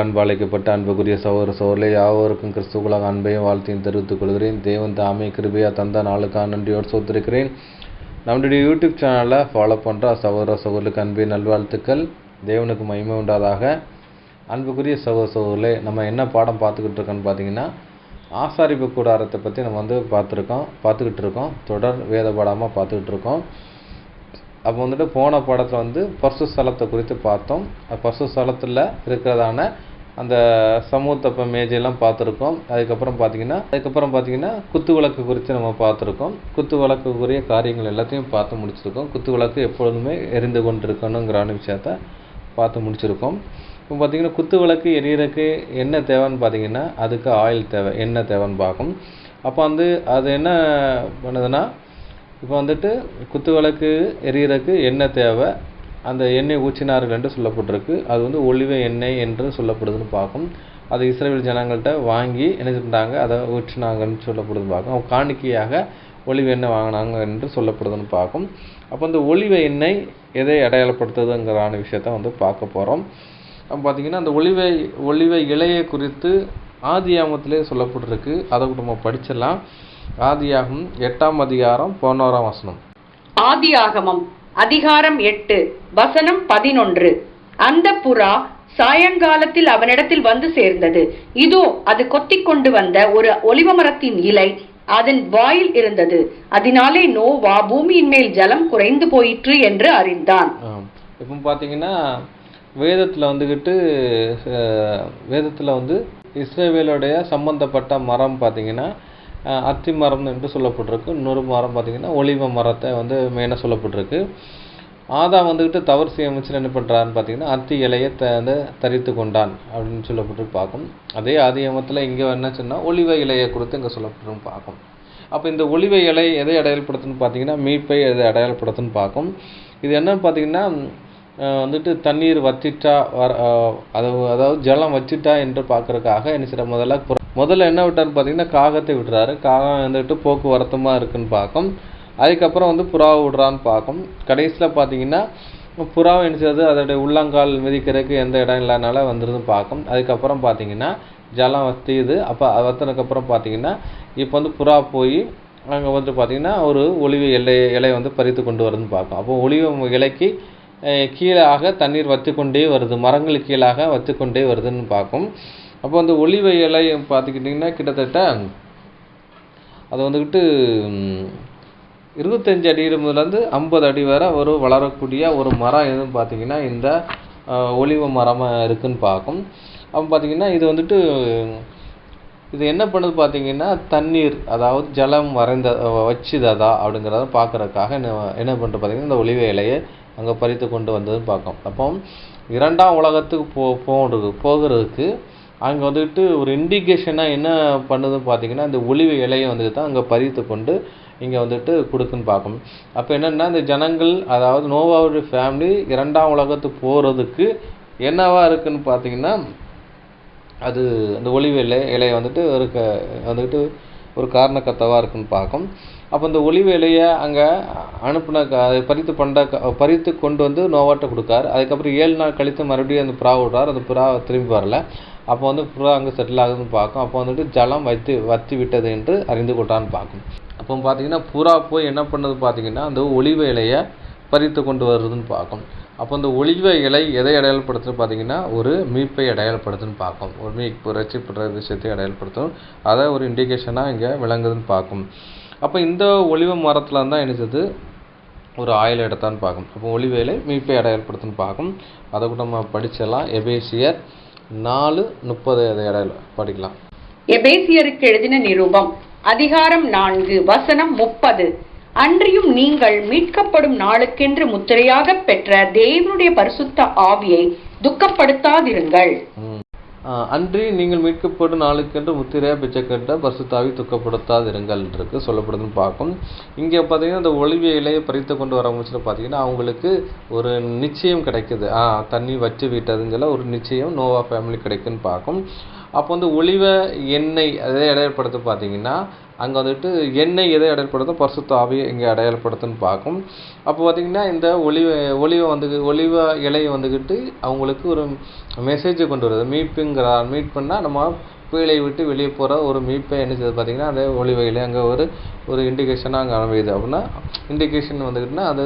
அன்பு அழைக்கப்பட்ட அன்புக்குரிய சகோதர சகோதரர்களே, யாவருக்கும் கிறிஸ்துவுக்குள்ளாக அன்பையும் வாழ்த்தையும் தெரிவித்துக் கொள்கிறேன். தேவன் தாமே கிருபையா தந்த நாளுக்காக நன்றியோடு சோத்திருக்கிறேன். நம்மளுடைய யூடியூப் சேனலில் ஃபாலோ பண்ணுற சகோதர சகோதரர்களுக்கு அன்பின் நல்வாழ்த்துக்கள். தேவனுக்கு மகிமை உண்டாதாக. அன்புக்குரிய சகோதர சகோதரர்களே, நம்ம என்ன பாடம் பார்த்துக்கிட்டு இருக்கோன்னு பார்த்தீங்கன்னா, ஆசாரிப்பு கூடாரத்தை பற்றி நம்ம பார்த்துக்கிட்டு இருக்கோம். தொடர் வேத பாடமாக பார்த்துக்கிட்டு இருக்கோம். அப்போ போன பாடத்தில் பரிசுத்த ஸ்தலத்தை குறித்து பார்த்தோம். பரிசுத்த ஸ்தலத்தில் இருக்கிறதான அந்த சமூகத்தப்ப மேஜையெல்லாம் பார்த்துருக்கோம். அதுக்கப்புறம் பார்த்தீங்கன்னா குத்து விளக்கு குறித்து நம்ம பார்த்துருக்கோம். குத்து விளக்குக்குரிய காரியங்கள் எல்லாத்தையும் பார்த்து முடிச்சிருக்கோம். குத்து விளக்கு எப்பொழுதுமே எரிந்து கொண்டு இருக்கணுங்கிறான விஷயத்த பார்த்து முடிச்சிருக்கோம். இப்போ பார்த்தீங்கன்னா குத்து விளக்கு எரியறதுக்கு என்ன தேவைன்னு பார்த்தீங்கன்னா, அதுக்கு ஆயில் தேவை, எண்ணெய் தேவைன்னு பார்க்கும். அப்போ அது என்ன பண்ணுதுன்னா, இப்போ குத்து விளக்கு எரியறதுக்கு எண்ணெய் தேவை. அந்த எண்ணெய் ஊற்றினார்கள் என்று சொல்லப்பட்டிருக்கு. அது ஒலிவ எண்ணெய் என்று சொல்லப்படுதுன்னு பார்க்கும். அது இஸ்ரவேல் ஜனங்கள்கிட்ட வாங்கி என்ன செஞ்சாங்க, அதை ஊற்றினாங்கன்னு சொல்லப்படுதுன்னு பார்க்கும். அவங்க காணிக்கையாக ஒலிவ எண்ணெய் வாங்கினாங்க என்று சொல்லப்படுதுன்னு பார்க்கும். அப்போ அந்த ஒலிவ எண்ணெய் எதை அடையாளப்படுத்துதுங்கிறான விஷயத்த பார்க்க போகிறோம். அப்போ பார்த்தீங்கன்னா அந்த ஒலிவ இலையை குறித்து ஆதியாகமத்திலே சொல்லப்பட்டிருக்கு. அதை நம்ம படிச்சிடலாம். ஆதியாகமம் 8ஆம் அதிகாரம் 11ஆம் வசனம். ஆதியாகமம் அதிகாரம் 8 வசனம் 11. அந்த புறா சாயங்காலத்தில் அவனிடத்தில் வந்து சேர்ந்தது. இதோ அது கொத்திக் கொண்டு வந்த ஒரு ஒலிவ மரத்தின் இலை அதன் வாயில் இருந்தது. அதனாலே நோவா பூமியின் மேல் ஜலம் குறைந்து போயிற்று என்று அறிந்தான். இப்போ பார்த்தீங்கன்னா வேதத்தில் இஸ்ரவேலுடைய சம்பந்தப்பட்ட மரம் பார்த்தீங்கன்னா அத்தி மரம் என்று சொல்லப்பட்டிருக்கு. இன்னொரு மரம் பார்த்தீங்கன்னா ஒலிவ மரத்தை மெயினாக சொல்லப்பட்டிருக்கு. ஆதாம் தவறு செய்ய அமைச்சர் என்ன பண்ணுறாருன்னு பார்த்தீங்கன்னா, அத்தி இலையை தரித்து கொண்டான் அப்படின்னு சொல்லப்பட்டிருக்கு பார்க்கும். அதே ஆதியாகமத்தில் இங்கே என்ன சொன்னால் ஒலிவ இலையை கொடுத்து இங்கே சொல்லப்பட்டிருக்கு பார்க்கும். அப்போ இந்த ஒலிவ இலை எதை அடையாளப்படுத்துன்னு பார்த்தீங்கன்னா, மீட்பை எதை அடையாளப்படுத்துன்னு பார்க்கும். இது என்னன்னு பார்த்தீங்கன்னா, தண்ணீர் வற்றிட்டா அதாவது ஜலம் வச்சிட்டா என்று பார்க்கறதுக்காக என்ன செய்ய முதல்ல என்ன விட்டாருன்னு பார்த்தீங்கன்னா, காகத்தை விடுறாரு. காகம் போக்குவரத்துமாக இருக்குன்னு பார்க்கும். அதுக்கப்புறம் புறாவை விடுறான்னு பார்க்கும். கடைசியில் பார்த்தீங்கன்னா புறாவை என்ன செய்யுது, அதோடைய உள்ளங்கால் மிதிக்கிறதுக்கு எந்த இடம் இல்லாதனால வந்துருந்து பார்க்கும். அதுக்கப்புறம் பார்த்தீங்கன்னா ஜலம் வத்தியுது. அப்போ வத்தினதுக்கப்புறம் பார்த்தீங்கன்னா இப்போ புறா போய் அங்கே பார்த்தீங்கன்னா ஒரு ஒலிவ இலை பறித்து கொண்டு வருதுன்னு பார்க்கும். அப்போ ஒலிவ இலைக்கு கீழாக தண்ணீர் வற்றி கொண்டே வருது, மரங்களுக்கு கீழாக வற்றி கொண்டே வருதுன்னு பார்க்கும். அப்போ அந்த ஒலிவ இலை பார்த்துக்கிட்டிங்கன்னா கிட்டத்தட்ட அது 25 அடியிலிருந்து 50 அடி வரை வளரக்கூடிய ஒரு மரம் எதுன்னு பார்த்தீங்கன்னா இந்த ஒலிவ மரமாக இருக்குன்னு பார்க்கும். அப்போ பார்த்தீங்கன்னா இது என்ன பண்ணுது பார்த்தீங்கன்னா, தண்ணீர் அதாவது ஜலம் வச்சுதா அப்படிங்கிறத பார்க்குறதுக்காக என்ன பண்ணுறது பார்த்தீங்கன்னா, இந்த ஒலிவ இலையை அங்கே பறித்து கொண்டு வந்ததுன்னு பார்க்கும். அப்போ 2ஆம் உலகத்துக்கு போகிறதுக்கு அங்கே ஒரு இண்டிகேஷனாக என்ன பண்ணுதுன்னு பார்த்தீங்கன்னா, இந்த ஒலிவ இலையை தான் அங்கே பறித்து கொண்டு இங்கே கொடுக்குன்னு பார்க்கும். அப்போ என்னென்னா, இந்த ஜனங்கள் அதாவது நோவாவுடைய ஃபேமிலி 2ஆம் உலகத்துக்கு போகிறதுக்கு என்னவா இருக்குன்னு பார்த்தீங்கன்னா, அது அந்த ஒலிவ இலையை ஒரு காரணக்கத்தவாக இருக்குன்னு பார்க்கும். அப்போ இந்த ஒலிவ இலையை அங்கே அதை பறித்து கொண்டு நோவாட்ட கொடுக்காரு. அதுக்கப்புறம் 7 நாள் கழித்து மறுபடியும் அந்த புறா விடுறாரு. அந்த புறா திரும்பி வரல. அப்போ புறா அங்கே செட்டில் ஆகுதுன்னு பார்க்கும். அப்போ ஜலம் வற்றி விட்டது என்று அறிந்து கொண்டான்னு பார்க்கும். அப்போ பார்த்தீங்கன்னா புறா போய் என்ன பண்ணது பார்த்தீங்கன்னா, அந்த ஒலிவ இலையை பறித்து கொண்டு வருதுன்னு பார்க்கும். அப்போ அந்த ஒலிவ இலை எதை அடையாளப்படுத்துன்னு பார்த்தீங்கன்னா, ஒரு மீட்பை அடையாளப்படுத்துன்னு பார்க்கும். ஒரு மீட்பு ரட்சிப்படுற விஷயத்தை அடையாளப்படுத்தும். அதை ஒரு இண்டிகேஷனாக இங்கே விளங்குதுன்னு பார்க்கும். அப்போ இந்த ஒலிவ மரத்தில் தான் என்னது ஒரு ஆயில் எடுத்தான்னு பார்க்கும். அப்போ ஒலிவ இலை மீட்பை அடையாளப்படுத்துன்னு பார்க்கும். அதை கூட நம்ம படிச்சிடலாம். எபேசியர் 4:30 அதை படிக்கலாம். எபேசியருக்கு எழுதின நிருபம் அதிகாரம் 4 வசனம் 30. அன்றியும் நீங்கள் மீட்கப்படும் நாளுக்கென்று முத்திரையாக பெற்ற தேவனுடைய பரிசுத்த ஆவியை துக்கப்படுத்தாதிருங்கள். அன்றி நீங்கள் மீட்கப்படும் நாளுக்கென்று முத்திரையாக பெற்ற பரிசுத்த ஆவி துக்கப்படுத்தாதிருங்கள் இருக்கு சொல்லப்படுதுன்னு பார்க்கும். இங்கே பார்த்தீங்கன்னா இந்த ஒலிவ இலையை பறித்து கொண்டு வர முடிச்சு பார்த்தீங்கன்னா அவங்களுக்கு ஒரு நிச்சயம் கிடைக்குது. தண்ணி வச்சு விட்டதுன்னு சொல்ல ஒரு நிச்சயம் நோவா ஃபேமிலி கிடைக்குன்னு பார்க்கும். அப்போ வந்து ஒலிவ எண்ணெய் அதை அடையாளப்படுத்த பார்த்தீங்கன்னா அங்கே வந்துட்டு எண்ணெய் எதை அடையாளப்படுத்தும்? பரிசுத்த ஆவியை இங்கே அடையாளப்படுத்துன்னு பார்க்கும். அப்போ பார்த்திங்கன்னா இந்த ஒலிவ இலையை வந்துக்கிட்டு அவங்களுக்கு ஒரு மெசேஜை கொண்டு வருது. மீட் பண்ணால் நம்ம பீழை விட்டு வெளியே போகிற ஒரு மீட்பை என்ன செய்யுது பார்த்திங்கன்னா அந்த ஒலிவ இலை அங்கே ஒரு இண்டிகேஷனாக அங்கே அமையுது. அப்படின்னா இண்டிகேஷன் வந்துக்கிட்டுனா அது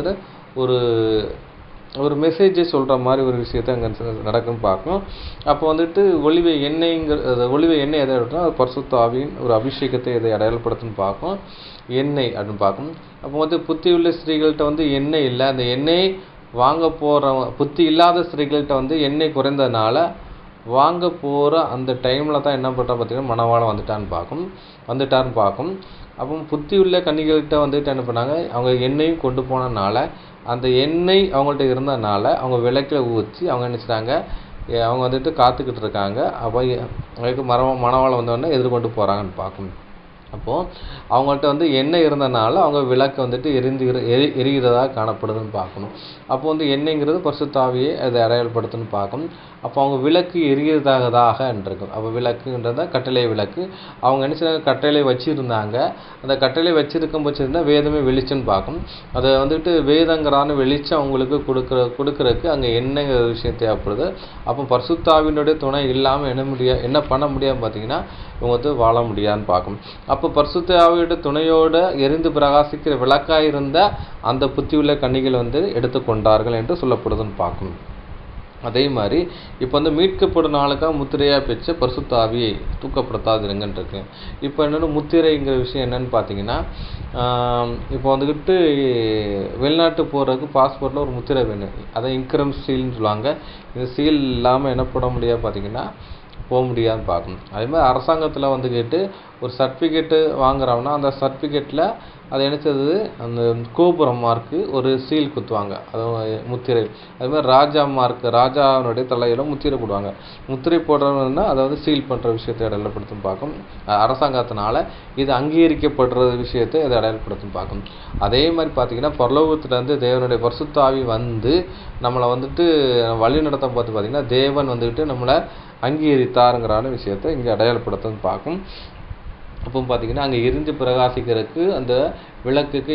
ஒரு மெசேஜை சொல்கிற மாதிரி ஒரு விஷயத்தை அங்கே நடக்குன்னு பார்க்கணும். அப்போ வந்துட்டு ஒலிவ எண்ணெய் எதை அடையாளப்படுத்தினா அது பரிசுத்த ஆவியின் ஒரு அபிஷேகத்தை எதை அடையாளப்படுத்துன்னு பார்க்கும். எண்ணெய் அப்படின்னு பார்க்கும். அப்போ வந்து புத்தி உள்ள ஸ்திரீகள்கிட்ட வந்து எண்ணெய் இல்லை. அந்த எண்ணெய் வாங்க போகிற புத்தி இல்லாத ஸ்திரீகள்கிட்ட வந்து எண்ணெய் குறைந்ததுனால வாங்க போகிற அந்த டைமில் தான் என்ன பண்ணுறா பார்த்திங்கன்னா மணவாளன் வந்துட்டாருன்னு பார்க்கும். அப்போ புத்தி உள்ள கன்னிகள்கிட்ட வந்துட்டு என்ன பண்ணாங்க, அவங்க எண்ணெயும் கொண்டு போனதுனால அந்த எண்ணெய் அவங்கள்ட்ட இருந்ததுனால அவங்க விளக்கில் ஊற்றி அவங்க என்ன செய்றாங்க, அவங்க வந்துட்டு காத்துக்கிட்டு இருக்காங்க. அப்போ அவங்களுக்கு மணவாளன் வந்தோடனே எதிர்கொண்டு போகிறாங்கன்னு பார்க்கும். அப்போது அவங்கள்ட்ட வந்து எண்ணெய் இருந்தனால அவங்க விளக்கு வந்துட்டு எரிகிறதாக காணப்படுதுன்னு பார்க்கணும். அப்போ வந்து எண்ணெய்ங்கிறது பரிசுத்த ஆவியை அதை அடையாளப்படுத்துன்னு பார்க்கணும். அப்போ அவங்க விளக்கு எரிகிறதாக இருக்கும். அப்போ விளக்குன்றத கட்டளை விளக்கு அவங்க என்ன செய்ய கட்டளை வச்சுருந்தாங்க. அந்த கட்டளை வச்சிருக்கும் பட்சம் வேதமே வெளிச்சம்னு பார்க்கணும். அதை வந்துட்டு வேதங்கிறான வெளிச்சம் அவங்களுக்கு கொடுக்கறதுக்கு அங்கே எண்ணெய்ங்கிற விஷயம் தேவைப்படுது. அப்போ பரிசுத்த ஆவியினுடைய துணை இல்லாமல் என்ன பண்ண முடியாமல் பார்த்தீங்கன்னா இவங்க வந்து வாழ முடியாதுன்னு பார்க்கணும். அப்போ பரிசுத்த ஆவியோட துணையோடு எரிந்து பிரகாசிக்கிற விளக்காக இருந்த அந்த புத்தியுள்ள கன்னிகள் வந்து எடுத்துக்கொண்டார்கள் என்று சொல்லப்படுதுன்னு பார்க்கணும். அதே மாதிரி இப்போ வந்து மீட்கப்படும் நாளுக்காக முத்திரையாக பெற்ற பரிசுத்த ஆவியை தூக்கப்படுத்தாதுங்கன்னு இருக்கு. இப்போ என்னென்ன முத்திரைங்கிற விஷயம் என்னன்னு பார்த்தீங்கன்னா, இப்போ வந்துக்கிட்டு வெளிநாட்டு போகிறதுக்கு பாஸ்போர்ட்டில் ஒரு முத்திரை வேணும். அதை இன்கரன்ஸ் சீல்னு சொல்லுவாங்க. இந்த சீல் இல்லாமல் என்ன போட முடியாது பார்த்தீங்கன்னா போக முடியாதுன்னு பார்க்கணும். அதே மாதிரி அரசாங்கத்தில் வந்துக்கிட்டு ஒரு சர்டிஃபிகேட்டு வாங்குறோம்னா அந்த சர்டிஃபிகேட்டில் அதை நினச்சது அந்த கோபுரம் மார்க்கு ஒரு சீல் குத்துவாங்க, அது முத்திரை. அது மாதிரி ராஜாவினுடைய தலையில் முத்திரை போடுவாங்க. முத்திரை போடுறதுன்னா அதாவது சீல் பண்ணுற விஷயத்தை அடையாளப்படுத்தும் பார்க்கும். அரசாங்கத்தினால இது அங்கீகரிக்கப்படுற விஷயத்தை இதை அடையாளப்படுத்தும் பார்க்கும். அதே மாதிரி பார்த்திங்கன்னா பரலோகத்துலேருந்து தேவனுடைய பரிசுத்த ஆவி வந்து நம்மளை வந்துட்டு வழி நடத்த பார்த்திங்கன்னா தேவன் வந்துக்கிட்டு நம்மளை அங்கீகரித்தாருங்கிறான விஷயத்தை இங்கே அடையாளப்படுத்துன்னு பார்க்கும். அப்போ பார்த்திங்கன்னா அங்கே எரிஞ்சு பிரகாசிக்கிறதுக்கு அந்த விளக்குக்கு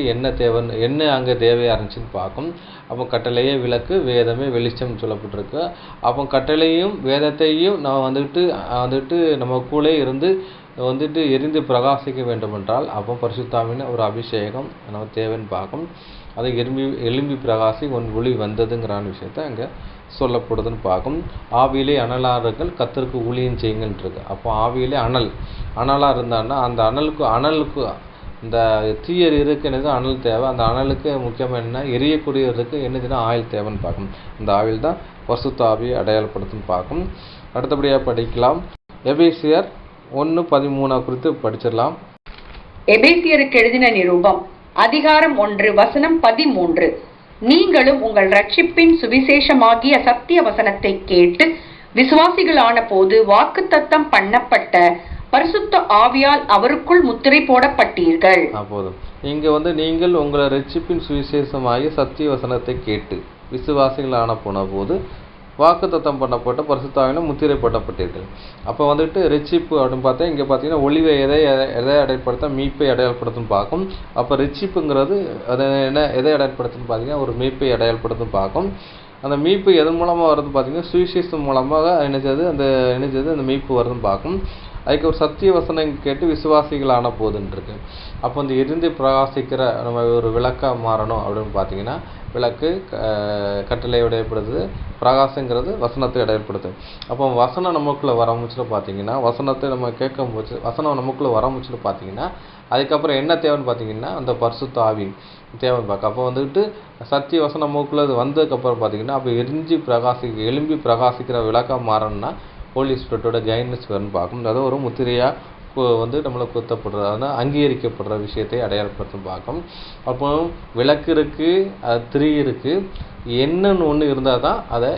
என்ன அங்கே தேவையாக இருந்துச்சுன்னு பார்க்கும். அப்போ கட்டளையே விளக்கு, வேதமே வெளிச்சம் சொல்லப்பட்டிருக்கு. அப்போ கட்டளையும் வேதத்தையும் நம்ம வந்துட்டு நம்ம கூட இருந்து வந்துட்டு எரிந்து பிரகாசிக்க வேண்டும் என்றால் அப்போ பரிசுத்தாவின் ஒரு அபிஷேகம் நம்ம தேவைன்னு பார்க்கும். அதை எலும்பி பிரகாசி ஒளி வந்ததுங்கிறான விஷயத்த அங்கே சொல்லப்படுதுன்னு பார்க்கும். ஆவியிலே அனலார்கள் கர்த்தருக்கு ஊழியம் செய்யுங்கன்னு இருக்கு. அப்போ ஆவியிலே அனலாக இருந்தான்னா அந்த அனலுக்கு இந்த தீயர் இருக்குன்னு அனல் தேவை. அந்த அனலுக்கு முக்கியமாக என்ன எரியக்கூடியதுக்கு என்னதுன்னா ஆயில் தேவைன்னு பார்க்கும். இந்த ஆயில் தான் பரிசுத்த ஆவியை அடையாளப்படுத்துன்னு பார்க்கும். அடுத்தபடியாக படிக்கலாம். எபேசியர் 1:13 குறித்து படிச்சிடலாம். எபேசியருக்கு எழுதின நிருபம் அதிகாரம் 1 வசனம் 13. நீங்களும் உங்கள் ரட்சிப்பின் சுவிசேஷமாகிய சத்திய வசனத்தை கேட்டு விசுவாசிகளான போது வாக்குத்தத்தம் பண்ணப்பட்ட பரிசுத்த ஆவியால் அவருக்குள் முத்திரை போடப்பட்டீர்கள். போதும். இங்க நீங்கள் உங்களை ரட்சிப்பின் சுவிசேஷமாகிய சத்திய வசனத்தை கேட்டு விசுவாசிகளான போன போது வாக்குத்தத்தம் பண்ணப்பட்ட பரிசுத்த ஆவியால் முத்திரை போடப்பட்டீர்கள். அப்போ வந்துட்டு ரட்சிப்பு அப்படின்னு பார்த்தா இங்கே பார்த்தீங்கன்னா ஒளிவை எதை அடையாளப்படுத்த மீட்பை அடையாளப்படுத்தும் பார்க்கும். அப்போ ரட்சிப்புங்கிறது அதை எதை அடையாளப்படுத்துன்னு பார்த்தீங்கன்னா ஒரு மீட்பை அடையாளப்படுத்தும் பார்க்கும். அந்த மீட்பு எதன் மூலமாக வருதுன்னு பார்த்தீங்கன்னா சுவிசேஷம் மூலமாக அந்த மீட்பு வருதுன்னு பார்க்கும். அதுக்கு ஒரு சத்திய வசனம் கேட்டு விசுவாசிகளான போதுன்னு இருக்கு. அப்போ இந்த எரிந்து பிரகாசிக்கிற நம்ம ஒரு விளக்காக மாறணும் அப்படின்னு பார்த்தீங்கன்னா விளக்கு கட்டளை அடையப்படுது, பிரகாசங்கிறது வசனத்தை அடையப்படுது. அப்போ வசனம் நமக்குள்ளே வர முச்சில் பார்த்தீங்கன்னா வசனத்தை நம்ம கேட்கும் போச்சு வசனம் நமக்குள்ளே வர முச்சில் பார்த்தீங்கன்னா அதுக்கப்புறம் என்ன தேவைன்னு பார்த்தீங்கன்னா அந்த பரிசுத்த ஆவி தேவைன்னு பார்க்க. அப்போ வந்துட்டு சத்திய வசனம் நமக்குள்ளே வந்ததுக்கப்புறம் பார்த்தீங்கன்னா அப்போ எலும்பி பிரகாசிக்கிற விளக்காக மாறணும்னா ஹோலி ஸ்பிரிட்டோட கைட்னஸ் வரும்னு பார்க்கும். அது ஒரு முத்திரையாக நம்மளை குத்தப்படுற அதான் அங்கீகரிக்கப்படுற விஷயத்தை அடையாளப்படுத்தும் பார்க்கும். அப்போ விளக்கு இருக்குது, திரி இருக்குது, என்னன்னு ஒன்று இருந்தால் தான் அதை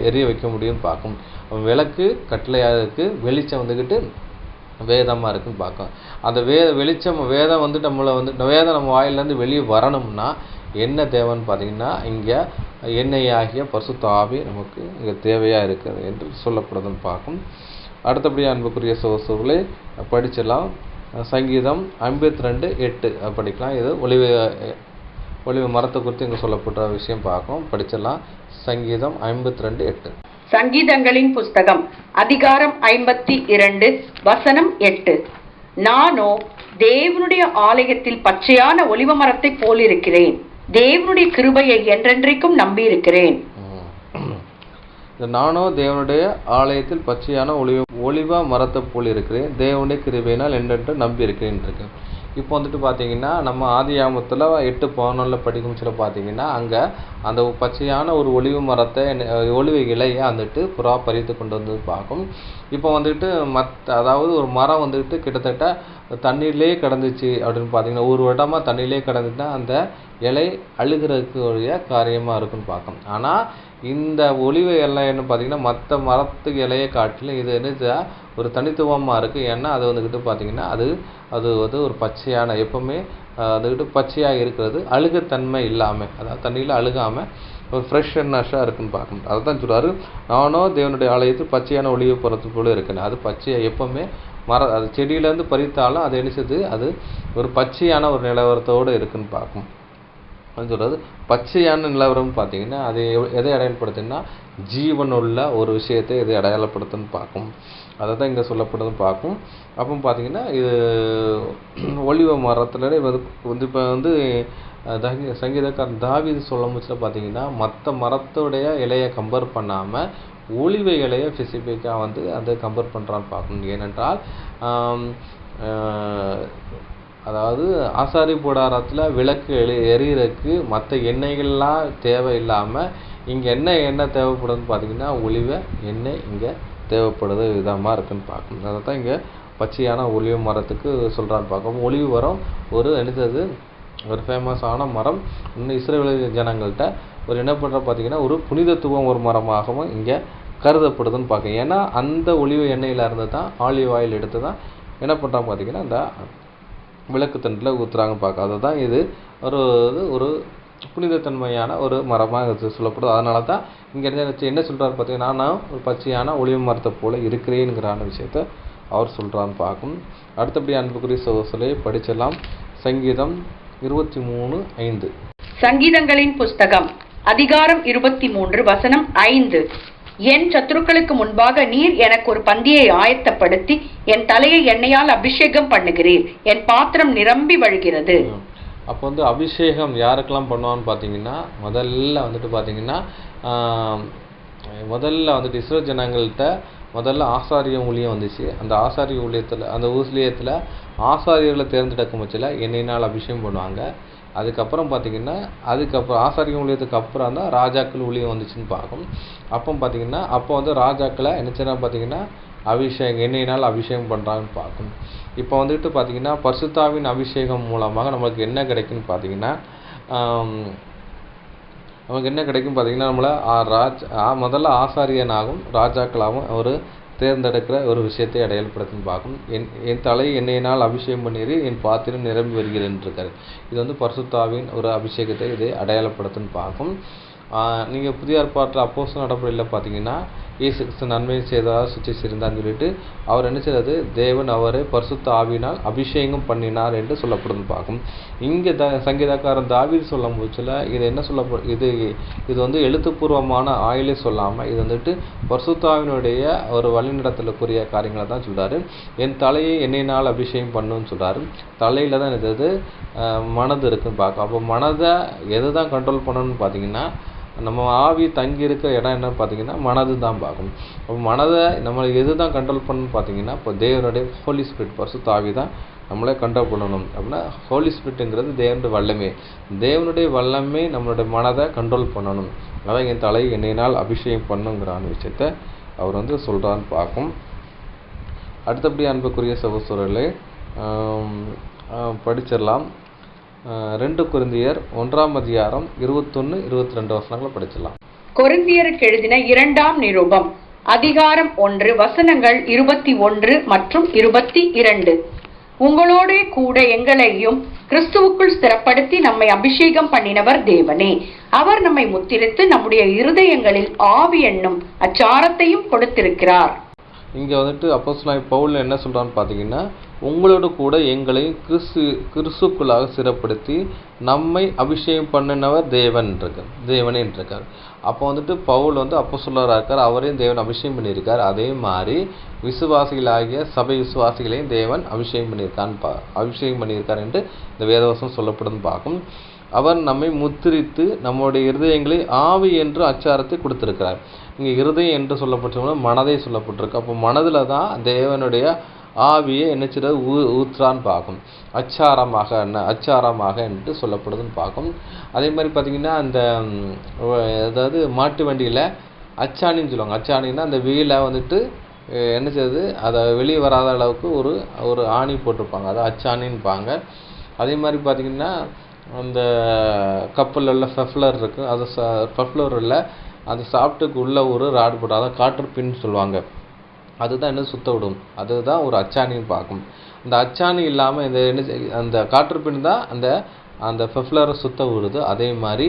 எரிய வைக்க முடியும்னு பார்க்கும். விளக்கு கட்டளையாக இருக்குது, வெளிச்சம் வந்துக்கிட்டு வேதமாக இருக்குன்னு பார்க்கும். அந்த வெளிச்சம் வேதம் வேதம் நம்ம வாயிலேருந்து வெளியே வரணும்னா என்ன தேவைன்னு பார்த்தீங்கன்னா இங்கே எண்ணெய் ஆகிய பரிசுத்த ஆவி நமக்கு இங்கே தேவையாக இருக்குது என்று சொல்லப்படுதுன்னு பார்க்கும். அடுத்தபடியாக அன்புக்குரிய சகோதரர்களே படிச்சிடலாம். சங்கீதம் 52:8 படிக்கலாம். இது ஒலிவ மரத்தை குறித்து இங்கே சொல்லப்பட்ட விஷயம் பார்க்கும். படிச்சிடலாம். சங்கீதம் 52:8. சங்கீதங்களின் புஸ்தகம் அதிகாரம் 52 வசனம் 8. நானோ தேவனுடைய ஆலயத்தில் பச்சையான ஒலிவ மரத்தை போலிருக்கிறேன். தேவனுடைய கிருபையை என்றென்றைக்கும் நம்பியிருக்கிறேன். நானோ தேவனுடைய ஆலயத்தில் பச்சையான ஒலிவ மரத்தை போல் இருக்கிறேன். தேவனுடைய கிருபையினால் என்றென்று நம்பி இருக்கிறேன் இருக்கு. இப்போ வந்துட்டு பார்த்தீங்கன்னா நம்ம ஆதியாகமத்தில் 8:11 படிக்கும் சில பார்த்தீங்கன்னா அங்கே அந்த பச்சையான ஒரு ஒலிவ மரத்தை ஒலிவ இலையை வந்துட்டு புறா பறித்து கொண்டு வந்து பார்க்கும். இப்போ வந்துட்டு அதாவது ஒரு மரம் வந்துட்டு கிட்டத்தட்ட தண்ணீர்லேயே கிடந்துச்சு அப்படின்னு பார்த்தீங்கன்னா ஒரு வருடமாக தண்ணியிலே கிடந்துட்டுனா அந்த இலை அழுகிறதுக்குரிய காரியமாக இருக்குன்னு பார்க்கும். ஆனால் இந்த ஒலிவ இலைன்னு பார்த்தீங்கன்னா மற்ற மரத்துக்கு இலையை காட்டிலும் இது என்ன ஒரு தனித்துவமாக இருக்குது. ஏன்னா அது வந்துக்கிட்டு பார்த்தீங்கன்னா அது வந்து ஒரு பச்சையான எப்போவுமே அதுக்கிட்ட பச்சையாக இருக்கிறது, அழுகத்தன்மை இல்லாமல், அதாவது தண்ணியில் அழுகாமல் ஒரு ஃப்ரெஷ்னஸாக இருக்குன்னு பார்க்கணும். அதை தான் சொல்கிறாரு, நானும் தேவனுடைய ஆலயத்தில் பச்சையான ஒளிவை புறத்து போல இருக்குன்னு. அது பச்சையாக எப்போவுமே அது செடியிலேருந்து பறித்தாலும் அது என்ன அது ஒரு பச்சையான ஒரு நிலவரத்தோடு இருக்குன்னு பார்க்கும். சொல்கிறது பச்சையான நிலவரம் பார்த்தீங்கன்னா அது எதை அடையாளப்படுத்துன்னா ஜீவனுள்ள ஒரு விஷயத்தை எதை அடையாளப்படுத்துன்னு பார்க்கும். அதை தான் இங்கே சொல்லப்படுதுன்னு பார்க்கும். அப்போ பார்த்தீங்கன்னா இது ஒலிவ மரத்தில் இப்போ வந்து சங்கீதக்காரன் தாவீது சொல்லும் போது பார்த்தீங்கன்னா மற்ற மரத்துடைய இலையை கம்பேர் பண்ணாமல் ஒலிவ இலையை ஸ்பெசிஃபிக்காக வந்து அதை கம்பேர் பண்ணுறான்னு பார்க்கணும். ஏனென்றால் அதாவது ஆசாரி கூடாரத்தில் விளக்கு எரியறதுக்கு மற்ற எண்ணெய்கள்லாம் தேவையில்லாமல் இங்கே எண்ணெய் தேவைப்படுதுன்னு பார்த்தீங்கன்னா ஒலிவ எண்ணெய் இங்கே தேவைப்படுது விதமாக இருக்குன்னு பார்க்கணும். அதை தான் இங்கே பச்சையான ஒலிவ மரத்துக்கு சொல்கிறான்னு பார்க்கணும். ஒலிவ மரம் ஒரு என்னது ஒரு ஃபேமஸான மரம். இன்னும் இஸ்ரவேல் ஜனங்கள்கிட்ட ஒரு என்ன பண்ணுற பார்த்தீங்கன்னா ஒரு புனிதத்துவம் ஒரு மரமாகவும் இங்கே கருதப்படுதுன்னு பார்க்க. ஏன்னா அந்த ஒலிவ எண்ணெயில் இருந்து தான் ஆலிவ் ஆயில் எடுத்து தான் என்ன பண்ணுறாங்க பார்த்தீங்கன்னா அந்த விளக்கு தண்டில் ஊற்றுறாங்க பார்க்க. அதை தான் இது ஒரு புனிதத்தன்மையான ஒரு மரமாக சொல்லப்படுது. அதனால தான் இங்கே என்ன சொல்கிறாரு பார்த்தீங்கன்னா நான் ஒரு பச்சையான ஒலிவ மரத்தை போல இருக்கிறேங்கிற விஷயத்த அவர் சொல்கிறான்னு பார்க்கும். அடுத்தபடி அன்புக்குரிய சகோதரர்களே படிச்செல்லாம் சங்கீதம் 23:5. சங்கீதங்களின் புஸ்தகம் அதிகாரம் 23 வசனம் 5. என் சத்துருக்களுக்கு முன்பாக நீர் எனக்கு ஒரு பந்தியை ஆயத்தப்படுத்தி என் தலையை எண்ணெயால் அபிஷேகம் பண்ணுகிறீர். என் பாத்திரம் நிரம்பி வழிகிறது. அப்போ வந்து அபிஷேகம் யாருக்கெல்லாம் பண்ணுவான்னு பார்த்தீங்கன்னா முதல்ல வந்துட்டு இஸ்ரேல் ஜனங்கள்கிட்ட முதல்ல ஆசாரிய ஊழியம் வந்துச்சு. அந்த ஆசாரிய ஊழியத்தில் ஆசாரியர்களை தேர்ந்தெடுக்கும் பட்சத்தில் எண்ணெயினால் அபிஷேகம் பண்ணுவாங்க. அதுக்கப்புறம் பார்த்தீங்கன்னா ஆசாரிய ஊழியத்துக்கு அப்புறம் தான் ராஜாக்கள் ஊழியம் வந்துச்சுன்னு பார்க்கும். அப்போ வந்து ராஜாக்களை என்ன செய்யறாங்க பார்த்தீங்கன்னா எண்ணெயினால் அபிஷேகம் பண்ணுறாங்கன்னு பார்க்கும். இப்போ வந்துட்டு பார்த்தீங்கன்னா பரிசுத்தாவின் அபிஷேகம் மூலமாக நமக்கு என்ன கிடைக்குன்னு பார்த்தீங்கன்னா நம்மளை முதல்ல ஆசாரியனாகவும் ராஜாக்களாகவும் ஒரு தேர்ந்தெடுக்கிற ஒரு விஷயத்தை அடையாளப்படுத்துன்னு பார்க்கும். என் தலை எண்ணெயினால் அபிஷேகம் பண்ணிடு, என் பாத்திரம் நிரம்பி வருகிறேன் இருக்காரு. இது வந்து பரிசுத்தாவின் ஒரு அபிஷேகத்தை இது அடையாளப்படுத்துன்னு பார்க்கும். நீங்கள் புதிய ஏற்பாட்டில் அப்போஸ்தலர் நடபடியில் பார்த்தீங்கன்னா இயேசு கிறிஸ்து நன்மை செய்ததாக சுற்றிச்சிருந்தான்னு சொல்லிட்டு அவர் என்ன செய்யறது தேவன் அவரை பரிசுத்த ஆவியினால் அபிஷேகம் பண்ணினார் என்று சொல்லப்படுதுன்னு பார்க்கும். இங்கே சங்கீதக்காரன் தாவீது சொல்லும் போச்சுல இது என்ன இது வந்து எழுத்துப்பூர்வமான ஆயிலே சொல்லாமல் இது வந்துட்டு பரிசுத்தாவினுடைய ஒரு வழிநடத்தலுக்குரிய காரியங்களை தான் சொல்கிறாரு. என் தலையை எண்ணெயினால் அபிஷேகம் பண்ணுன்னு சொல்கிறாரு. தலையில் தான் இது மனது இருக்குன்னு பார்க்கும். அப்போ மனதை எது தான் கண்ட்ரோல் பண்ணணும்னு பார்த்தீங்கன்னா நம்ம ஆவி தங்கி இருக்கிற இடம் என்னன்னு பார்த்தீங்கன்னா மனது தான் பார்க்கணும். அப்போ மனதை நம்ம எது தான் கண்ட்ரோல் பண்ணணும்னு பார்த்தீங்கன்னா இப்போ தேவனுடைய ஹோலி ஸ்பிரிட் பரிசுத்த ஆவி தான் நம்மளே கண்ட்ரோல் பண்ணணும். அப்படின்னா ஹோலி ஸ்பிரிட்டுங்கிறது தேவனுடைய வல்லமே. தேவனுடைய வல்லமே நம்மளுடைய மனதை கண்ட்ரோல் பண்ணணும். அதான் என் தலை எண்ணெயினால் அபிஷேகம் பண்ணுங்கிறான விஷயத்த அவர் வந்து சொல்கிறான்னு பார்க்கும். அடுத்தபடி அன்புக்குரிய சகோதரர்களே படிச்சிடலாம். 2 கொரிந்தியர் 1 21, 22 வசனங்களை படிச்சிடலாம். கொரிந்தியருக்கு எழுதின 2ஆம் நிருபம் அதிகாரம் 1 வசனங்கள் 21 மற்றும் 22. உங்களோட கூட எங்களையும் கிறிஸ்துவுக்குள் ஸ்திரப்படுத்தி நம்மை அபிஷேகம் பண்ணினவர் தேவனே. அவர் நம்மை முத்திரித்து நம்முடைய இருதயங்களில் ஆவி என்னும் அச்சாரத்தையும் கொடுத்திருக்கிறார். இங்கே வந்துட்டு அப்போஸ்தலனாகிய பவுல் என்ன சொல்கிறான்னு பார்த்தீங்கன்னா, உங்களோடு கூட எங்களையும் கிறிஸ்துக்குள்ளாக சிறப்படுத்தி நம்மை அபிஷேகம் பண்ணினவர் தேவனே இருக்கார். அப்போ வந்துட்டு பவுல் வந்து அப்போஸ்தலராக இருக்கார், அவரையும் தேவன் அபிஷேகம் பண்ணியிருக்கார். அதே மாதிரி விசுவாசிகளாகிய சபை விசுவாசிகளையும் தேவன் அபிஷேகம் பண்ணியிருக்கார் என்று இந்த வேதவசனம் சொல்லப்படுதுன்னு பார்க்கும். அவர் நம்மை முத்திரித்து நம்முடைய இருதயங்களை ஆவி என்று அச்சாரத்தை கொடுத்திருக்கிறார். இங்கே இருதயம் என்று சொல்லப்பட்டோம்னா மனதை சொல்லப்பட்டிருக்கு. அப்போ மனதில் தான் தேவனுடைய ஆவியை என்ன ஊற்றான்னு பார்க்கும். அச்சாரமாக என்று சொல்லப்படுதுன்னு பார்க்கும். அதே மாதிரி பார்த்திங்கன்னா அந்த அதாவது மாட்டு வண்டியில் அச்சாணின்னு சொல்லுவாங்க. அச்சாணின்னா அந்த வீலை வந்துட்டு என்ன செய்யுது, அதை வெளியே வராத அளவுக்கு ஒரு ஆணி போட்டிருப்பாங்க, அதை அச்சாணின்பாங்க. அதே மாதிரி பார்த்திங்கன்னா அந்த கப்பலில் ஃபெஃப்லர் இருக்குது, அது ஃபெஃப்லரில் அந்த சாப்பிட்டுக்கு உள்ள ஒரு ராடு போட்டு, அதான் காற்று பின் சொல்லுவாங்க, அதுதான் என்ன சுத்த விடும், அதுதான் ஒரு அச்சாணின்னு பார்க்கும். அந்த அச்சாணி இல்லாமல் அந்த காற்று பின் தான் அந்த ஃபெஃப்லரை சுத்த விடுது. அதே மாதிரி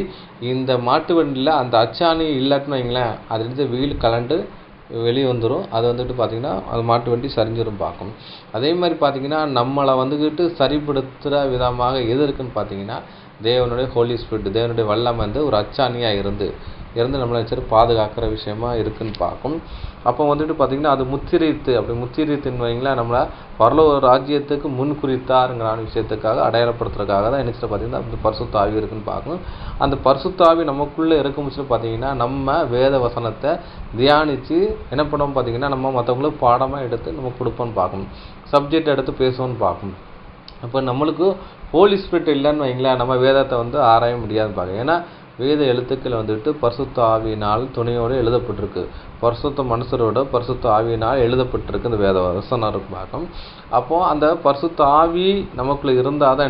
இந்த மாட்டு வண்டியில் அந்த அச்சாணி இல்லாட்டின்னு வைங்களேன், அதுலேருந்து வீல் கலண்டு வெளியே வந்துடும். அது வந்துட்டு பார்த்திங்கன்னா அது மாட்டு வண்டி சரிஞ்சிடும் பார்க்கும். அதே மாதிரி பார்த்திங்கன்னா நம்மளை வந்துக்கிட்டு சரிப்படுத்துகிற விதமாக எது இருக்குதுன்னு பார்த்திங்கன்னா தேவனுடைய ஹோலி ஸ்பிரிட், தேவனுடைய வல்லமை வந்து ஒரு அச்சாணியாக இருந்து நம்மளை பாதுகாக்கிற விஷயமா இருக்குதுன்னு பார்க்கும். அப்போ வந்துட்டு பார்த்திங்கன்னா அது முத்திரித்துன்னு வைங்களேன், நம்மளை பரலோக ராஜ்யத்துக்கு முன் குறித்தாருங்கிற விஷயத்துக்காக அடையாளப்படுத்துறதுக்காக தான் என்ன பார்த்திங்கன்னா அந்த பரிசுத்த ஆவி இருக்குதுன்னு பார்க்கணும். அந்த பரிசுத்த ஆவி நமக்குள்ளே இருக்கும் பார்த்திங்கன்னா நம்ம வேத வசனத்தை தியானித்து என்ன பண்ணோம் பார்த்திங்கன்னா நம்ம மற்றவங்களுக்கு பாடமாக எடுத்து நம்ம கொடுப்போன்னு பார்க்கணும், சப்ஜெக்ட் எடுத்து பேசுவோன்னு பார்க்கணும். அப்போ நம்மளுக்கு ஹோலி ஸ்பிரிட் இல்லைன்னு வைங்களேன், நம்ம வேதத்தை வந்து ஆராய முடியாதுன்னு பார்க்கணும். ஏன்னா வேத எழுத்துக்கள் வந்துட்டு பரிசுத்த ஆவியினால் துணையோடு எழுதப்பட்டிருக்கு, பரிசுத்த மனுஷரோட பரிசுத்த ஆவியினால் எழுதப்பட்டிருக்கு இந்த வேத வசனம் பார்க்கும். அப்போது அந்த பரிசுத்த ஆவி நமக்குள்ளே இருந்தால் தான்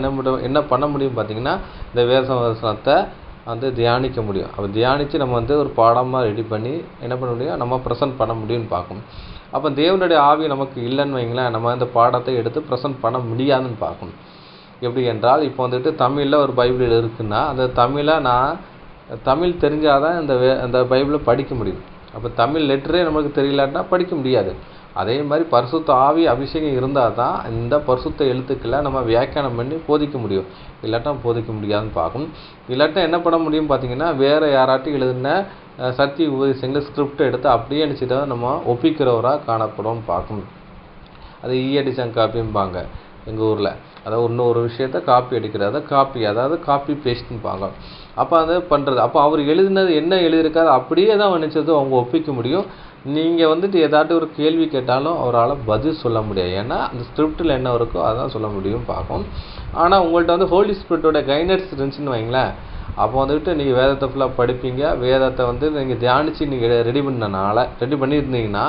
என்ன பண்ண முடியும் பார்த்திங்கன்னா இந்த வேத வசனத்தை வந்து தியானிக்க முடியும். அப்போ தியானித்து நம்ம வந்து ஒரு பாடமாக ரெடி பண்ணி என்ன பண்ண முடியும், நம்ம ப்ரெசென்ட் பண்ண முடியும்னு பார்க்கும். அப்போ தேவனுடைய ஆவி நமக்கு இல்லைன்னு வைங்களேன், நம்ம இந்த பாடத்தை எடுத்து ப்ரெசென்ட் பண்ண முடியாதுன்னு பார்க்கணும். எப்படி என்றால் இப்போ வந்துட்டு தமிழில் ஒரு பைபிள் இருக்குன்னா அந்த தமிழ் தெரிஞ்சால் தான் அந்த பைபிளை படிக்க முடியும். அப்போ தமிழ் லெட்டரே நமக்கு தெரியலாட்டினா படிக்க முடியாது. அதே மாதிரி பரிசுத்த ஆவி அபிஷேகம் இருந்தால் தான் இந்த பரிசுத்த எழுத்துக்களை நம்ம வியாக்கியானம் பண்ணி போதிக்க முடியும், இல்லாட்டா போதிக்க முடியாதுன்னு பார்க்கும். இல்லாட்டா என்ன பண்ண முடியும் பார்த்திங்கன்னா வேறு யாராட்டும் எழுதின சத்திய உபதேசங்களை ஸ்கிரிப்ட் எடுத்து அப்படியே நினச்சிட்டு நம்ம ஒப்பிக்கிறவராக காணப்படும் பார்க்கும். அது ஈயடிச்சங் காப்பிம்பாங்க எங்கள் ஊரில், அதாவது இன்னொரு விஷயத்த காப்பி அடிக்கிறது, காப்பி பேஸ்ட்னுப்பாங்க. அப்போ அதை பண்ணுறது, அப்போ அவர் எழுதினது என்ன எழுதியிருக்காரு அப்படியே தான் நினச்சது அவங்க ஒப்பிக்க முடியும். நீங்கள் வந்துட்டு ஏதாட்டும் ஒரு கேள்வி கேட்டாலும் அவரால் பதில் சொல்ல முடியாது, ஏன்னா அந்த ஸ்கிரிப்டில் என்ன இருக்கோ அதான் சொல்ல முடியும் பார்க்கும். ஆனால் உங்கள்கிட்ட வந்து ஹோலி ஸ்பிரிட்டோட கைடன்ஸ் இருந்துச்சுன்னு வைங்களேன், அப்போ வந்துட்டு நீங்கள் வேதத்தை ஃபுல்லாக படிப்பீங்க, வேதத்தை வந்து நீங்கள் தியானித்து நீங்கள் ரெடி பண்ணியிருந்தீங்கன்னா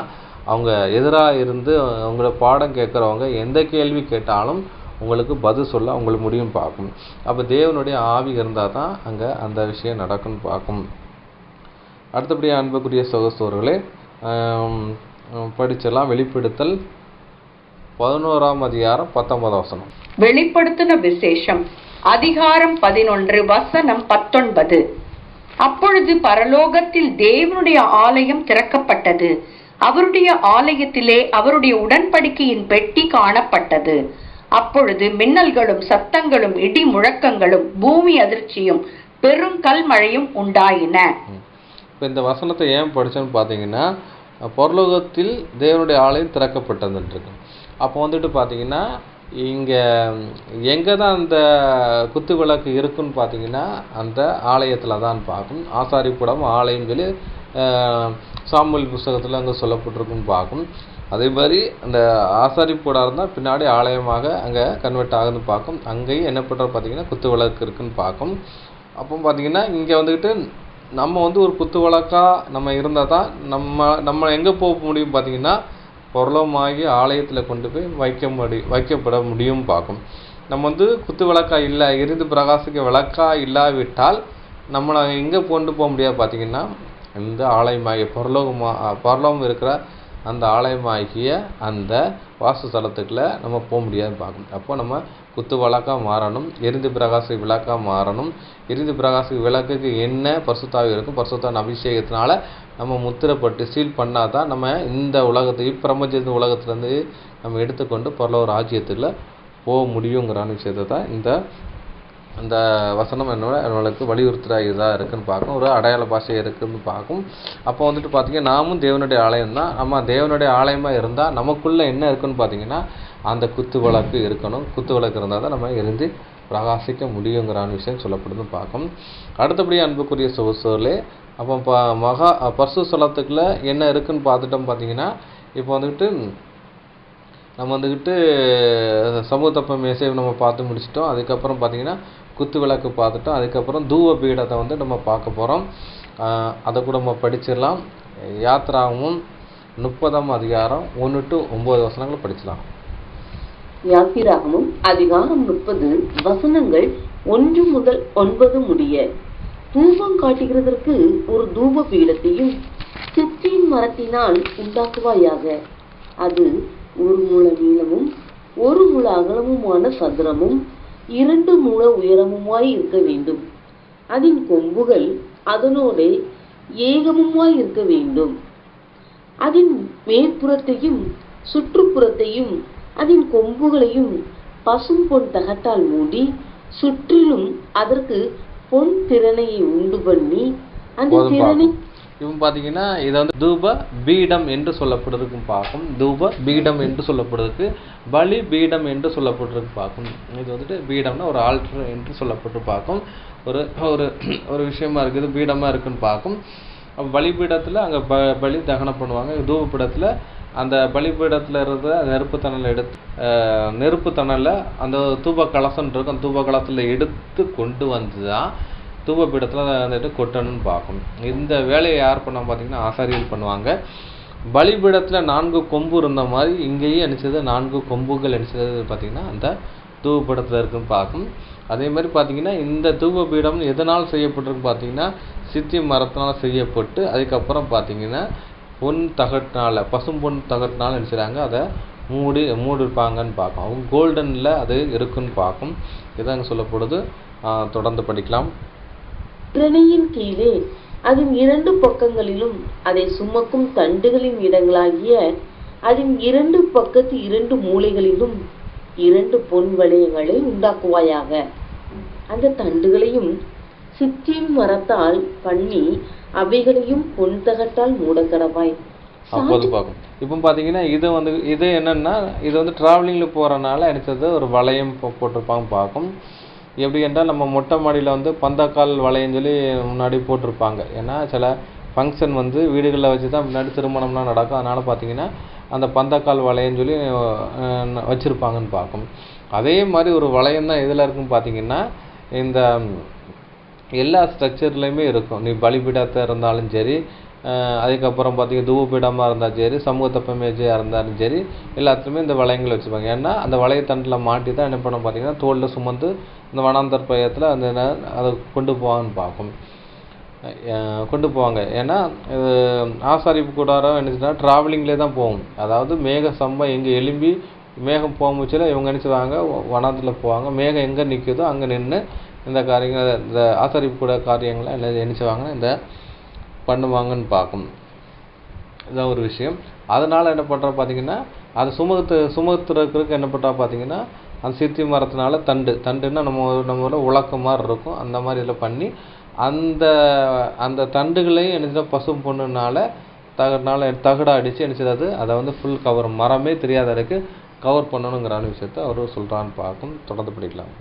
அவங்க எதிராக இருந்து அவங்கள பாடம் கேட்குறவங்க எந்த கேள்வி கேட்டாலும் உங்களுக்கு பதில் சொல்ல உங்களுக்கு முடியும் பார்க்கும். அப்போ தேவனுடைய ஆவி இருந்தால் தான் அங்கே அந்த விஷயம் நடக்கும்னு பார்க்கும். அடுத்தபடியாக அன்புக்குரிய சகோதரர்களே படிச்செல்லாம் வெளிப்படுத்தல் 11ஆம் அதிகாரம் 19 வசனம். வெளிப்படுத்தின விசேஷம் அதிகாரம் 11 வசனம் 19. அப்பொழுது பரலோகத்தில் தேவனுடைய ஆலயம் திறக்கப்பட்டது, அவருடைய ஆலயத்திலே அவருடைய உடன்படிக்கையின் பெட்டி காணப்பட்டது. அப்பொழுது மின்னல்களும் சத்தங்களும் இடி முழக்கங்களும் பூமி அதிர்ச்சியும் பெரும் கல்மழையும் உண்டாயின. இப்போ இந்த வசனத்தை ஏன் படித்தோன்னு பார்த்தீங்கன்னா பரலோகத்தில் தேவனுடைய ஆலயம் திறக்கப்பட்டதுன்றிருக்கு. அப்போ வந்துட்டு பார்த்தீங்கன்னா இங்கே எங்கே தான் அந்த குத்து விளக்கு இருக்குன்னு பார்த்தீங்கன்னா அந்த ஆலயத்தில் தான் பார்க்கும். ஆசாரிப்புடம் ஆலயம் சொல்லி சாமுவேல் புஸ்தகத்தில் அங்கே சொல்லப்பட்டிருக்குன்னு பார்க்கும். அதே மாதிரி அந்த ஆசாரிப்பூடாக இருந்தால் பின்னாடி ஆலயமாக அங்கே கன்வெர்ட் ஆகுதுன்னு பார்க்கும். அங்கேயும் என்ன பண்ணுறது பார்த்தீங்கன்னா குத்து விளக்கு இருக்குன்னு பார்க்கும். அப்போ பார்த்தீங்கன்னா இங்கே வந்துக்கிட்டு நம்ம வந்து ஒரு குத்து விளக்காக நம்ம இருந்தால் தான் நம்ம எங்கே போக முடியும் பார்த்தீங்கன்னா பொருளமாகி ஆலயத்தில் கொண்டு போய் வைக்கப்பட முடியும் பார்க்கும். நம்ம வந்து குத்து விளக்காக இல்லை, எரிந்து பிரகாசிக்க விளக்காக இல்லாவிட்டால் நம்மளை எங்கே கொண்டு போக முடியாது பார்த்தீங்கன்னா இந்த ஆலயமாகிய பரலோகம் இருக்கிற அந்த ஆலயமாகிய அந்த வாசஸ்தலத்துக்குள்ள நம்ம போக முடியாது பார்க்கும். அப்போ நம்ம குத்து விளக்காக மாறணும், எரிந்து பிரகாச விளக்காக மாறணும். எரிந்து பிரகாச விளக்குக்கு என்ன பரிசுத்த ஆவி இருக்கும், பரிசுத்த அபிஷேகத்தினால நம்ம முத்திரப்பட்டு சீல் பண்ணாதான் நம்ம இந்த பிரபஞ்சத்தின் உலகத்துலேருந்து நம்ம எடுத்துக்கொண்டு பரலோக ராஜ்யத்தில் போக முடியுங்கிறான விஷயத்தை தான் இந்த வசனம் நம்மளுக்கு வலியுறுத்துகிற இதாக இருக்குதுன்னு பார்க்கும், ஒரு அடையாள பாஷை இருக்குதுன்னு பார்க்கும். அப்போ வந்துட்டு பார்த்திங்கன்னா நாமும் தேவனுடைய ஆலயம் தான். நம்ம தேவனுடைய ஆலயமாக இருந்தால் நமக்குள்ளே என்ன இருக்குன்னு பார்த்தீங்கன்னா அந்த குத்து விளக்கு இருக்கணும். குத்து விளக்கு இருந்தால் தான் நம்ம எரிந்து பிரகாசிக்க முடியுங்கிறான விஷயம் சொல்லப்படுதுன்னு பார்க்கும். அடுத்தபடி அன்புக்குரிய சகோதரர்களே, அப்போ பரிசுத்த ஸ்தலத்துக்குள்ள என்ன இருக்குன்னு பார்த்துட்டோம். பார்த்தீங்கன்னா இப்போ வந்துட்டு நம்ம வந்துக்கிட்டு சமூக தப்ப மேசை நம்ம பார்த்து முடிச்சிட்டோம். அதுக்கப்புறம் பார்த்திங்கன்னா குத்து விளக்கு பார்த்துட்டோம். அதுக்கப்புறம் தூவ பீடத்தை வந்து நம்ம பார்க்க போகிறோம். அதை கூட நம்ம படிச்சிடலாம். யாத்திராகமும் 30ஆம் அதிகாரம் 1 to 9 வசனங்களை படிச்சிடலாம். யாத்திராகமும் அதிகாரம் 30 வசனங்கள் 1 முதல் 9 முடிய. தூபம் காட்டுகிறதற்கு ஒரு தூப பீடத்தையும் சித்தின் மரத்தினால் உண்டாக்குவாயாக. அது 1 முழ நீளமும் 1 முழ அகலமுமான சதுரமும் 2 முழ உயரமுமாய் இருக்க வேண்டும். அதன் கொம்புகள் அதனோட ஏகமுமாய் இருக்க வேண்டும். அதன் மேற்புறத்தையும் சுற்றுப்புறத்தையும் அதன் கொம்புகளையும் பசும் பொன் தகட்டால் மூடி சுற்றிலும் அதற்கு பொன் திறனையை உண்டு பண்ணி அந்த திறனை இப்போ பார்த்தீங்கன்னா இதை வந்து தூப பீடம் என்று சொல்லப்படுறதுக்கு பார்க்கும். தூப பீடம் என்று சொல்லப்படுறதுக்கு பலி பீடம் என்று சொல்லப்படுறதுக்கு பார்க்கும். இது வந்துட்டு பீடம்னா ஒரு ஆல்டர் என்று சொல்லப்பட்டு பார்க்கும். ஒரு ஒரு ஒரு விஷயமா இருக்குது, பீடமாக இருக்குன்னு பார்க்கும். பலிபீடத்தில் அங்கே பலி தகனம் பண்ணுவாங்க. தூபபீடத்தில் அந்த பலிபீடத்தில் இருந்த நெருப்பு தணலை நெருப்பு தணலை அந்த தூப கலசம் இருக்கும். அந்த தூப கலசத்தில் எடுத்து கொண்டு வந்து தான் தூபபீடத்தில் வந்துட்டு கொட்டணும்னு பார்க்கும். இந்த வேலையை யார் பண்ண பார்த்தீங்கன்னா ஆசாரியர்கள் பண்ணுவாங்க. பலிபீடத்தில் 4 கொம்பு இருந்த மாதிரி இங்கேயும் அணிச்சது 4 கொம்புகள் அணிச்சது பார்த்தீங்கன்னா அந்த தூபபீடத்தில் இருக்குன்னு பார்க்கும். அதே மாதிரி பார்த்தீங்கன்னா இந்த தூபபீடம் எதனால் செய்யப்பட்டிருக்கு பார்த்தீங்கன்னா சித்தி மரத்தினால் செய்யப்பட்டு அதுக்கப்புறம் பார்த்தீங்கன்னா பொன் தகட்டினால பசும் பொன் தகட்டினால நினச்சிடாங்க அதை மூடிருப்பாங்கன்னு பார்க்கும். அவங்க கோல்டனில் அது இருக்குன்னு பார்க்கும். இதாங்க சொல்லப்படுது. தொடர்ந்து படிக்கலாம். திறனையின் கீழே அதன் 2 பக்கங்களிலும் அதை சுமக்கும் தண்டுகளின் இடங்களாகிய அதன் 2 பக்கத்து 2 மூலைகளிலும் 2 பொன் வளையங்களை உண்டாக்குவாயாக. அந்த தண்டுகளையும் சித்திம் மரத்தால் பண்ணி அவைகளையும் பொன் தகட்டால் மூடக்கடவாய். அப்போது பார்க்கும். இப்போ பார்த்தீங்கன்னா இது என்னன்னா இது வந்து டிராவலிங்கில் போகிறனால அடித்தது ஒரு வளையம் போட்டிருப்பாங்க பார்க்கும். எப்படி என்றால் நம்ம மொட்டை மாடியில் வந்து பந்தக்கால் வளையன்னு சொல்லி முன்னாடி போட்டிருப்பாங்க. ஏன்னா சில ஃபங்க்ஷன் வந்து வீடுகளில் வச்சு தான் முன்னாடி திருமணம்லாம் நடக்கும். அதனால் பார்த்தீங்கன்னா அந்த பந்தக்கால் வளையன்னு சொல்லி வச்சுருப்பாங்கன்னு பார்க்கும். அதே மாதிரி ஒரு வளையம் தான் எதில் இருக்குன்னு பார்த்தீங்கன்னா இந்த எல்லா ஸ்ட்ரக்சர்லேயுமே இருக்கும். நீ பலிபீடத்தை இருந்தாலும் சரி, அதுக்கப்புறம் பார்த்தீங்கன்னா தூபபீடமாக இருந்தாலும் சரி, சமூக தப்ப மேஜையாக இருந்தாலும் சரி, எல்லாத்துலேயுமே இந்த வளையங்கள் வச்சுருப்பாங்க. ஏன்னா அந்த வளையத்தண்டில் மாட்டி தான் என்ன பண்ண பார்த்தீங்கன்னா தோளில் சுமந்து இந்த வனாந்தர் பயத்தில் அதை கொண்டு போவாங்கன்னு பார்க்கும். கொண்டு போவாங்க. ஏன்னா ஆசாரிப்பு கூடாரம் என்னச்சுன்னா ட்ராவலிங்லேயே தான் போகும். அதாவது மேக சம்பம் எங்கே எழும்பி மேகம் போக முச்சில் இவங்க நினச்சிவாங்க வனாந்தத்தில் போவாங்க. மேகம் எங்கே நிற்குதோ அங்கே நின்று இந்த காரியங்கள் இந்த ஆசாரிப்பு கூட காரியங்களை என்ன நினச்சிவாங்கன்னா இந்த பண்ணுவாங்கன்னு பார்க்கும். இதான் ஒரு விஷயம். அதனால் என்ன பண்ணுறா பார்த்தீங்கன்னா அது சுமத்துறதுக்கு என்ன பண்ணுறா பார்த்தீங்கன்னா அந்த சித்தி மரத்தினால தண்டுன்னா நம்ம உலக்க மாதிரி இருக்கும். அந்த மாதிரி இதில் பண்ணி அந்த தண்டுகளையும் என்ன பசும் பொண்ணுனால தகடா அடித்து என்ன அதை வந்து ஃபுல் கவர் மரமே தெரியாத அளவுக்கு கவர் பண்ணணுங்கிறான விஷயத்த அவர் சொல்கிறான்னு பார்க்கும். தொடர்ந்து படிக்கலாம்.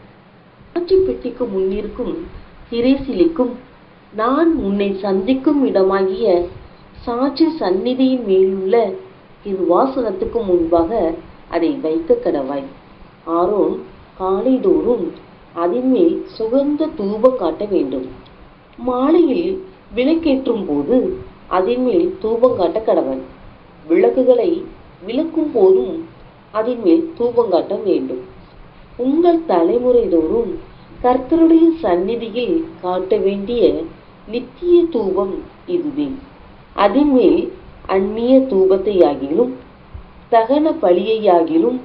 சாட்சி பெட்டிக்கு முன்னிருக்கும் திரைசிலைக்கும் நான் உன்னை சந்திக்கும் இடமாகிய சாட்சி சந்நிதியின் மேலுள்ள திருவாசனத்துக்கு முன்பாக அதை வைக்க கடவாய். ஆரோன் காலைதோறும் அதன் மேல் சுகந்த தூபம் காட்ட வேண்டும். மாலையில் விளக்கேற்றும் போது அதன் மேல் தூபம் காட்ட கடவன். விளக்குகளை விளக்கும் போதும் அதன் மேல் தூபம் காட்ட வேண்டும். உங்கள் தலைமுறை தோறும் கர்த்தருடைய சந்நிதியில் காட்ட வேண்டிய நித்திய தூபம் இதுவே. அதன் மேல் அந்நிய தூபத்தையாகிலும் தகன பலியையாகிலும்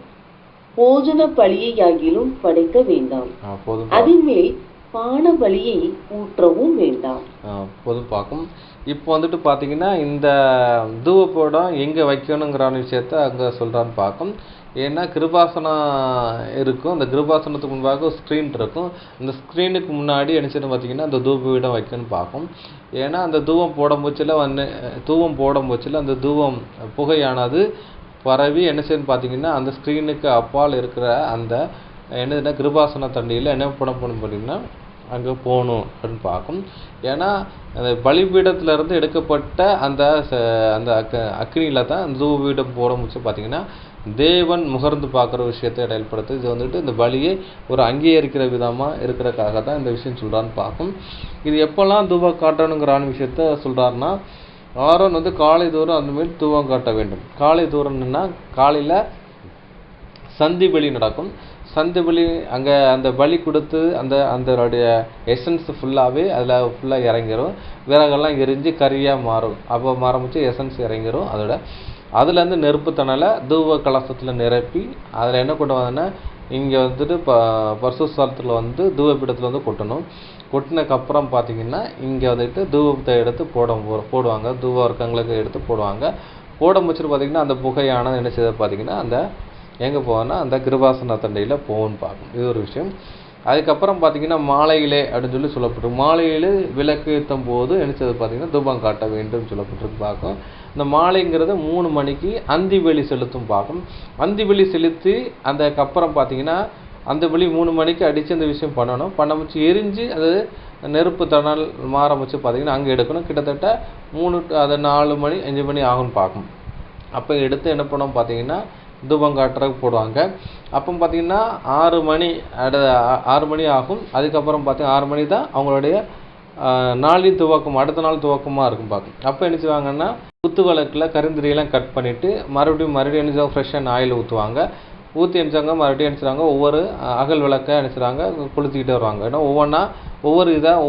போஜன பலியையாகிலும் படைக்க வேண்டாம். அதன் மேல் பான பலியை ஊற்றவும் வேண்டாம். பொது பார்க்கும். இப்போ வந்துட்டு பார்த்தீங்கன்னா இந்த தூபப்படம் எங்கே வைக்கணுங்கிற விஷயத்த அங்கே சொல்கிறான்னு பார்க்கும். ஏன்னா கிருபாசனம் இருக்கும், அந்த கிருபாசனத்துக்கு முன்பாக ஒரு ஸ்க்ரீன் இருக்கும். அந்த ஸ்க்ரீனுக்கு முன்னாடி என்ன செய்யணும் பார்த்தீங்கன்னா அந்த தூப பீடம் வைக்கணும்னு பார்க்கும். ஏன்னா அந்த தூபம் போடும்போச்சில் அந்த தூபம் புகையானது பரவி என்ன செய்யணும் பார்த்தீங்கன்னா அந்த ஸ்க்ரீனுக்கு அப்பால் இருக்கிற அந்த என்னதுன்னா கிருபாசன தண்டியில் என்ன பண்ணணும் பார்த்தீங்கன்னா அங்கே போகணும் அப்படின்னு பார்க்கும். ஏன்னா அந்த பலிபீடத்திலேருந்து எடுக்கப்பட்ட அந்த அக்னியில் தான் அந்த தூபபீடம் போட முடிச்சு பார்த்தீங்கன்னா தேவன் முகர்ந்து பார்க்குற விஷயத்தை இடையல்படுத்து. இது வந்துட்டு இந்த பலியை ஒரு அங்கீகரிக்கிற விதமாக இருக்கிறதுக்காக தான் இந்த விஷயம் சொல்கிறான்னு பார்க்கும். இது எப்போல்லாம் தூபம் காட்டணுங்கிறான விஷயத்த சொல்கிறாருன்னா, ஆரோன் வந்து காலை தூரம் அந்தமாரி தூபம் காட்ட வேண்டும். காலை தூரம்னா காலையில் சந்தி பலி நடக்கும். சந்தி பலி அங்கே அந்த பலி கொடுத்து அதோடைய எசன்ஸ் ஃபுல்லாகவே அதில் ஃபுல்லாக இறங்கிடும். விறகெல்லாம் எரிஞ்சு கறியாக மாறும். அப்போ ஆரம்பித்து எசன்ஸ் இறங்கிடும். அதுலேருந்து நெருப்பு தணலை தூப கலசத்தில் நிரப்பி அதில் என்ன கொண்டு வந்தோன்னா இங்கே வந்துட்டு பரிசுத்த ஸ்தலத்தில் வந்து தூபபீடத்தில் வந்து கொட்டணும். கொட்டினதுக்கப்புறம் பார்த்தீங்கன்னா இங்கே வந்துட்டு தூபத்தை எடுத்து போடுவாங்க. தூப வர்க்கங்களுக்கு எடுத்து போடுவாங்க. போட முடிச்சுட்டு பார்த்தீங்கன்னா அந்த புகையானது என்ன செய்ய பார்த்தீங்கன்னா அந்த எங்கே போவோன்னா அந்த கிருபாசன தண்டையில் போகும்னு பார்க்கும். இது ஒரு விஷயம். அதுக்கப்புறம் பார்த்தீங்கன்னா மாலையிலே அப்படின்னு சொல்லப்பட்டிருக்கு. மாலையிலே விளக்கு ஏற்றும் போது என்ன செய்ய பார்த்தீங்கன்னா தூபம் காட்ட வேண்டும் சொல்லப்பட்டிருக்கு பார்க்கும். இந்த மாலைங்கிறது 3 மணிக்கு அந்தி வெளி செலுத்தும் பார்க்கும். அந்தி வெளி செலுத்தி அதுக்கப்புறம் பார்த்தீங்கன்னா அந்த வெளி 3 மணிக்கு அடித்து அந்த விஷயம் பண்ணணும். பண்ண முடிச்சு எரிஞ்சு அது நெருப்பு தணல் ஆரம்பிச்சு பார்த்தீங்கன்னா அங்கே எடுக்கணும். கிட்டத்தட்ட 4 மணி 5 மணி ஆகும்னு பார்க்கும். அப்போ எடுத்து என்ன பண்ணோம் பார்த்தீங்கன்னா தூபம் காட்டுறதுக்கு போடுவாங்க. அப்போ பார்த்தீங்கன்னா 6 மணி ஆகும். அதுக்கப்புறம் பார்த்தீங்கன்னா 6 மணி தான் அவங்களுடைய நாளின் துவக்கம், அடுத்த நாள் துவக்கமாக இருக்கும் பார்க்கும். அப்போ என்ன செய்வாங்கன்னா குத்து விளக்கில் கருந்திரியெல்லாம் கட் பண்ணிவிட்டு மறுபடியும் என்ன ஃப்ரெஷ்ஷான ஆயில் ஊற்றுவாங்க. ஊற்றி அனுப்பிச்சாங்க. மறுபடியும் அனுப்பிச்சிடுவாங்க. ஒவ்வொரு அகல் விளக்கை அனுப்பிச்சிடுவாங்க. கொளுத்திக்கிட்டே வருவாங்க. ஏன்னா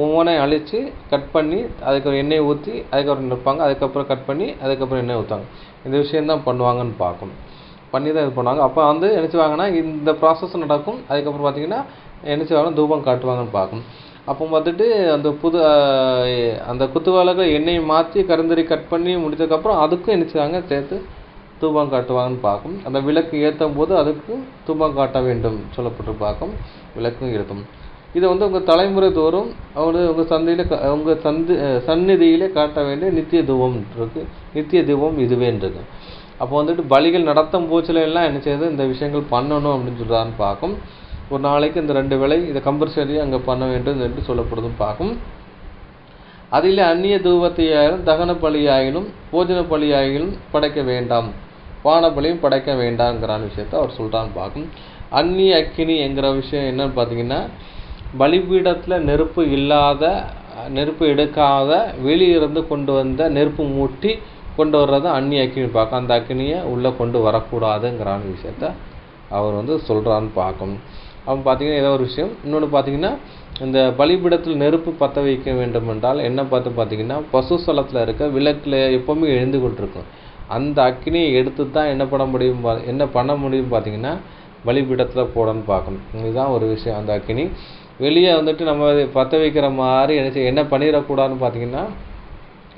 ஒவ்வொன்றையும் அழித்து கட் பண்ணி அதுக்கப்புறம் எண்ணெய் ஊற்றி அதுக்கப்புறம் நிற்பாங்க. அதுக்கப்புறம் கட் பண்ணி அதுக்கப்புறம் எண்ணெய் ஊற்றுவாங்க. இந்த விஷயந்தான் பண்ணுவாங்கன்னு பார்க்கும். பண்ணி தான் இது பண்ணுவாங்க. அப்போ வந்து என்ன செய்வாங்கன்னா இந்த ப்ராசஸ் நடக்கும். அதுக்கப்புறம் பார்த்தீங்கன்னா என்ன செய்வாங்கன்னா தூபம் காட்டுவாங்கன்னு பார்க்கும். அப்போ வந்துட்டு அந்த குத்து விளக்கை எண்ணெயை மாற்றி கருந்தறி கட் பண்ணி முடித்ததுக்கப்புறம் அதுக்கும் என்ன செய்வாங்க சேர்த்து தூபம் காட்டுவாங்கன்னு பார்க்கும். அந்த விளக்கு ஏற்றும் போது அதுக்கும் தூபம் காட்ட வேண்டும் சொல்லப்பட்டு பார்க்கும். விளக்கும் ஏற்றும். இதை வந்து உங்கள் தலைமுறை தோறும் உங்கள் சந்நிதியிலே காட்ட வேண்டிய நித்திய தூபம் இருக்குது. நித்திய தூபம் இதுவேன்றது. அப்போ வந்துட்டு பலிகள் நடத்தும் போச்சில் எல்லாம் என்ன செய்யுது இந்த விஷயங்கள் பண்ணணும் அப்படின்னு சொல்கிறான்னு பார்க்கும். ஒரு நாளைக்கு இந்த 2 வேளை இதை கம்பல்சரி அங்கே பண்ண வேண்டும் என்று சொல்லப்படுதுன்னு பார்க்கும். அதில் அந்நிய தூபத்தையாயிலும் தகன பலியாயிலும் போஜன பலியாயிலும் படைக்க வேண்டாம், பான பலியும் படைக்க வேண்டாம்ங்கிறான விஷயத்த அவர் சொல்கிறான்னு பார்க்கும். அந்நிய அக்கினி என்கிற விஷயம் என்னன்னு பார்த்தீங்கன்னா பலிபீடத்தில் நெருப்பு எடுக்காத வெளியிருந்து கொண்டு வந்த நெருப்பு மூட்டி கொண்டு வர்றது அந்நிய அக்கினி பார்க்கும். அந்த அக்கினியை உள்ளே கொண்டு வரக்கூடாதுங்கிறான விஷயத்த அவர் வந்து சொல்கிறான்னு பார்க்கும். அவன் பார்த்தீங்கன்னா ஏதோ ஒரு விஷயம். இன்னொன்று பார்த்தீங்கன்னா இந்த பலிபீடத்தில் நெருப்பு பற்ற வைக்க வேண்டும் என்றால் என்ன பார்த்தீங்கன்னா பசுஸ்தலத்தில் இருக்க விளக்கில் எப்போவுமே எழுந்து கொண்டிருக்கும். அந்த அக்கினியை எடுத்து தான் என்ன பண்ண முடியும் பார்த்தீங்கன்னா பலிபீடத்தில் போடன்னு பார்க்கணும். இதுதான் ஒரு விஷயம். அந்த அக்கினி வெளியே வந்துட்டு நம்ம பற்ற வைக்கிற மாதிரி என்ன பண்ணிடக்கூடாதுன்னு பார்த்தீங்கன்னா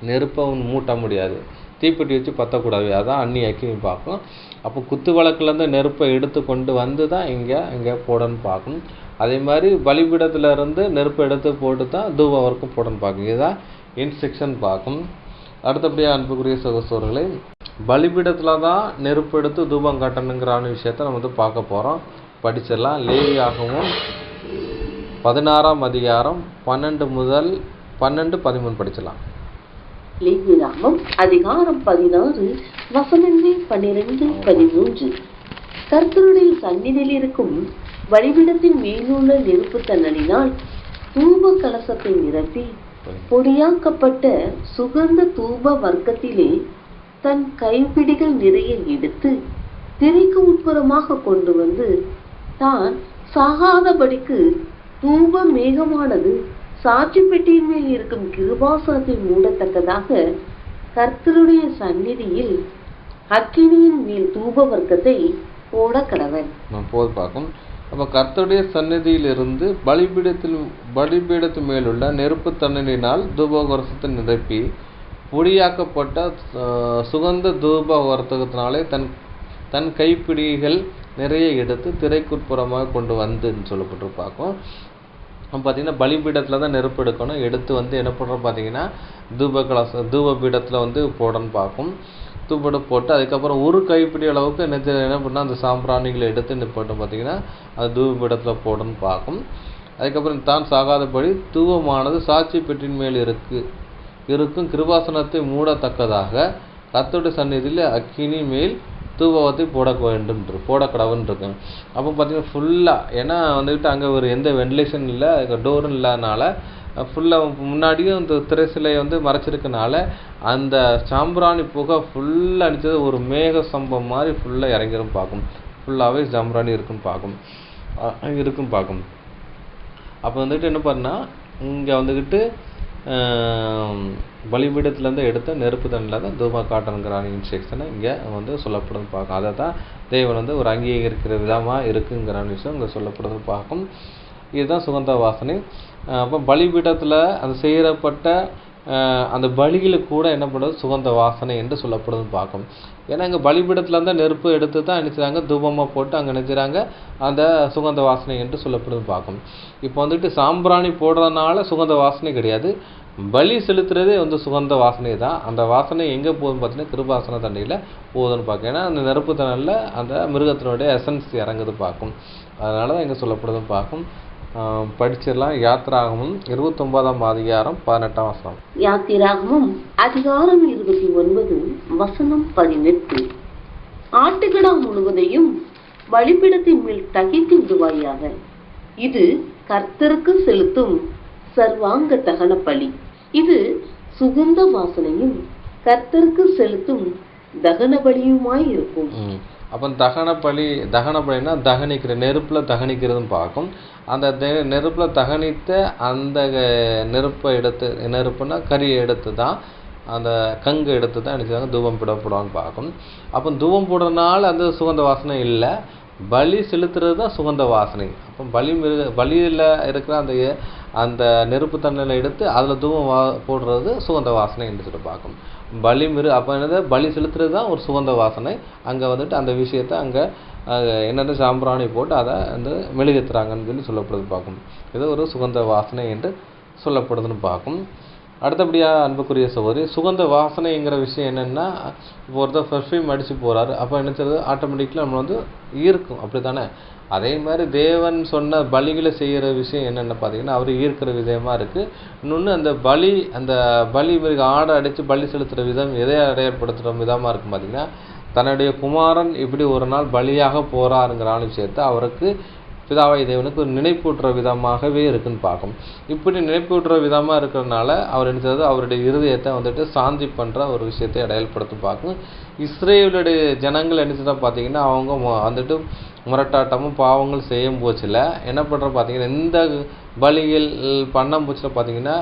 நெருப்பை மூட்ட முடியாது, தீப்பெட்டி வச்சு பற்றக்கூடாது. அதான் அந்நிய அக்கினி பார்க்கும். அப்போ குத்து விளக்குலேருந்து நெருப்பை எடுத்து கொண்டு வந்து தான் இங்கே போடன்னு பார்க்கணும். அதே மாதிரி பலிபீடத்துலேருந்து நெருப்பை எடுத்து போட்டு தான் தூபம் வரைக்கும் போடன்னு பார்க்கணும். இதுதான் இன்ஸ்ட்ரக்ஷன் பார்க்கும். அடுத்தபடியாக அன்புக்குரிய சகோதரர்களே, பலிபீடத்தில் தான் நெருப்பு எடுத்து தூபம் காட்டணுங்கிறான விஷயத்த நம்ம வந்து பார்க்க போகிறோம். படிச்சிடலாம். லேவியாகமம் 16ஆம் அதிகாரம் 12 முதல் 13 படிச்சிடலாம். லேவியராகமம் அதிகாரம் 16 வசனங்கள் 12, 13. கர்த்தருடைய சந்நிதியில் இருக்கும் பலிபீடத்தின் மேலுள்ள நெருப்பு தணலினால் தூப கலசத்தை நிரப்பி பொடியாக்கப்பட்ட சுகந்த தூப வர்க்கத்திலே தன் கைப்பிடிகள் நிறைய எடுத்து திரைக்கு உட்புறமாக கொண்டு வந்து தான் சாகாதபடிக்கு தூப மேகமானது சாட்சி பெட்டியின் மேல் இருக்கும் கிருபாசனத்தை மூடத்தக்கதாக கர்த்தருடைய சந்நிதியில் அக்கினியின் மேல் தூப வர்க்கத்தை போட கடவன். போது பார்க்கும். அப்போ கர்த்தருடைய சந்நிதியிலிருந்து பலிபீடத்து மேலுள்ள நெருப்பு தண்ணீரினால் தூபகலசத்தை நிரப்பி பொடியாக்கப்பட்ட சுகந்த தூபவர்த்தகத்தினாலே தன் கைப்பிடிகள் நிறைய எடுத்து திரைக்குட்புறமாக கொண்டு வந்துன்னு சொல்லப்பட்டு பார்க்கும். பார்த்தீங்கன்னா பலிபீடத்தில் தான் நெருப்பு எடுக்கணும். எடுத்து என்ன பண்ணுறோம் பார்த்தீங்கன்னா தூபபீடத்தில் போடணும்னு பார்க்கும். தூபம் போட்டு அதுக்கப்புறம் ஒரு கைப்பிடி அளவுக்கு என்ன பண்ணால் அந்த சாம்பிராணிகளை எடுத்து போட்டோம் பார்த்தீங்கன்னா அது தூபபீடத்தில் போடணும்னு பார்க்கும். அதுக்கப்புறம் தான் சாகாதபடி தூபமானது சாட்சி பெட்டின் மேல் இருக்கும் கிருபாசனத்தை மூடத்தக்கதாக கர்த்தருடைய சந்நிதியில் அக்கினி மேல் தூபத்தை போடக்கடவுன்னு இருக்குங்க. அப்போ பார்த்தீங்கன்னா ஃபுல்லாக ஏன்னா அங்கே ஒரு எந்த வென்டிலேஷன் இல்லை, டோரும் இல்லாதனால ஃபுல்லாக முன்னாடியும் இந்த திரைசிலையை மறைச்சிருக்கனால அந்த சாம்பிராணி புகை ஃபுல்லாக அடித்தது ஒரு மேக சம்பம் மாதிரி ஃபுல்லாக இறங்கிடும் பார்க்கும். ஃபுல்லாகவே சாம்பிராணி இருக்குன்னு பார்க்கும். அப்போ என்ன பண்ணால் இங்கே பலிபீடத்துலேருந்து எடுத்த நெருப்பு தண்ணியில் தான் தூப காட்டணுங்கிற இன்ஸ்ட்ரக்ஷனை இங்கே சொல்லப்படுறது பார்க்கும். அதை தான் தேவன் ஒரு அங்கீகரிக்கிற விதமாக இருக்குங்கிற விஷயம் இங்கே சொல்லப்படுறது பார்க்கும். இதுதான் சுகந்த வாசனை. அப்போ பலிபீடத்தில் அந்த செய்யப்பட்ட அந்த பலிகளுக்கு கூட என்ன பண்ணுறது சுகந்த வாசனை என்று சொல்லப்படுதுன்னு பார்க்கும். ஏன்னா இங்கே பலிபீடத்தில் இருந்தால் நெருப்பு எடுத்து தான் நினைச்சாங்க தூபமாக போட்டு அங்கே நினைச்சாங்க அந்த சுகந்த வாசனை என்று சொல்லப்படுதுன்னு பார்க்கும். இப்போ சாம்பிராணி போடுறதுனால சுகந்த வாசனை கிடையாது, பலி செலுத்துறதே சுகந்த வாசனை தான். அந்த வாசனை எங்கே போகுதுன்னு பார்த்தீங்கன்னா கிருபாசன தண்ணியில் போகுதுன்னு பார்க்கும். ஏன்னா அந்த நெருப்பு தண்ணியில் அந்த மிருகத்தினுடைய எசன்ஸ் இறங்குது பார்க்கும். அதனால தான் எங்கே சொல்லப்படுதுன்னு பார்க்கும். படிச்சிடலாம். யாத்திராகமும் 29ஆம் அதிகாரம் 18ஆம் வசனம். யாத்திராகமும் அதிகாரம் 29 வசனம் 18. ஆட்டுக்கடா முழுவதையும் பலிபீடத்தின் மேல் தகித்து விடுவாயாக. இது கர்த்தருக்கு செலுத்தும் சர்வாங்க தகன பலி. இது சுகந்த வாசனையும் கர்த்தருக்கு செலுத்தும் தகன பலியுமாய் இருக்கும். அப்போ தகன பலினா தகனிக்கிற நெருப்பில் தகனிக்கிறதுன்னு பார்க்கும். அந்த நெருப்பில் தகனித்த அந்த நெருப்புனா கறியை எடுத்து தான் அந்த கங்கு எடுத்து தான் நினச்சாங்க தூபம் போடுவான்னு பார்க்கும். அப்போ தூபம் போடுறதுனால அந்த சுகந்த வாசனை இல்லை, பலி செலுத்துறது தான் சுகந்த வாசனை. அப்போ பலியில் இருக்கிற அந்த நெருப்பு தண்ணியில் எடுத்து அதில் தூபம் போடுறது சுகந்த வாசனை என்று சொல்லி பார்க்கும். அப்போ பலி செலுத்துறது தான் ஒரு சுகந்த வாசனை. அங்கே அந்த விஷயத்தை அங்கே சாம்பிராணி போட்டு அதை மெழுகேற்றுறாங்கன்னு சொல்லப்படுது பார்க்கும். இது ஒரு சுகந்த வாசனை என்று சொல்லப்படுதுன்னு பார்க்கும். அடுத்தபடியாக அன்புக்குரிய சகோதரி, சுகந்த வாசனைங்கிற விஷயம் என்னென்னா, இப்போ ஒருத்தர் பெர்ஃப்யூம் அடித்து போகிறாரு, அப்போ என்ன செய்யுது ஆட்டோமேட்டிக்கலி நம்ம ஈர்க்கும். அப்படி தானே? அதே மாதிரி தேவன் சொன்ன பலிகளை செய்கிற விஷயம் என்னென்ன பார்த்தீங்கன்னா அவர் ஈர்க்கிற விதமாக இருக்குது. இன்னொன்று அந்த பலி மிருக ஆடை அடித்து பலி செலுத்துகிற விதம் எதை அடையாளப்படுத்துகிற விதமாக இருக்கும் பார்த்தீங்கன்னா, தன்னுடைய குமாரன் இப்படி ஒரு நாள் பலியாக போகிறாருங்கிற விஷயத்தை அவருக்கு பிதாவாய் தேவனுக்கு ஒரு நினைப்பூட்டுற விதமாகவே இருக்குன்னு பார்க்கும். இப்படி நினைப்பூட்டுற விதமாக இருக்கிறதுனால அவர் என்ன செய்வது அவருடைய இருதயத்தை சாந்தி பண்ணுற ஒரு விஷயத்தை அடையாளப்படுத்தி பார்க்கும். இஸ்ரேலுடைய ஜனங்கள் என்ன செய்தால் பார்த்தீங்கன்னா அவங்க முரட்டாட்டமும் பாவங்கள் செய்யும் போச்சில் என்ன பண்ணுற பார்த்தீங்கன்னா இந்த பலிகள் பண்ண போச்சில் பார்த்தீங்கன்னா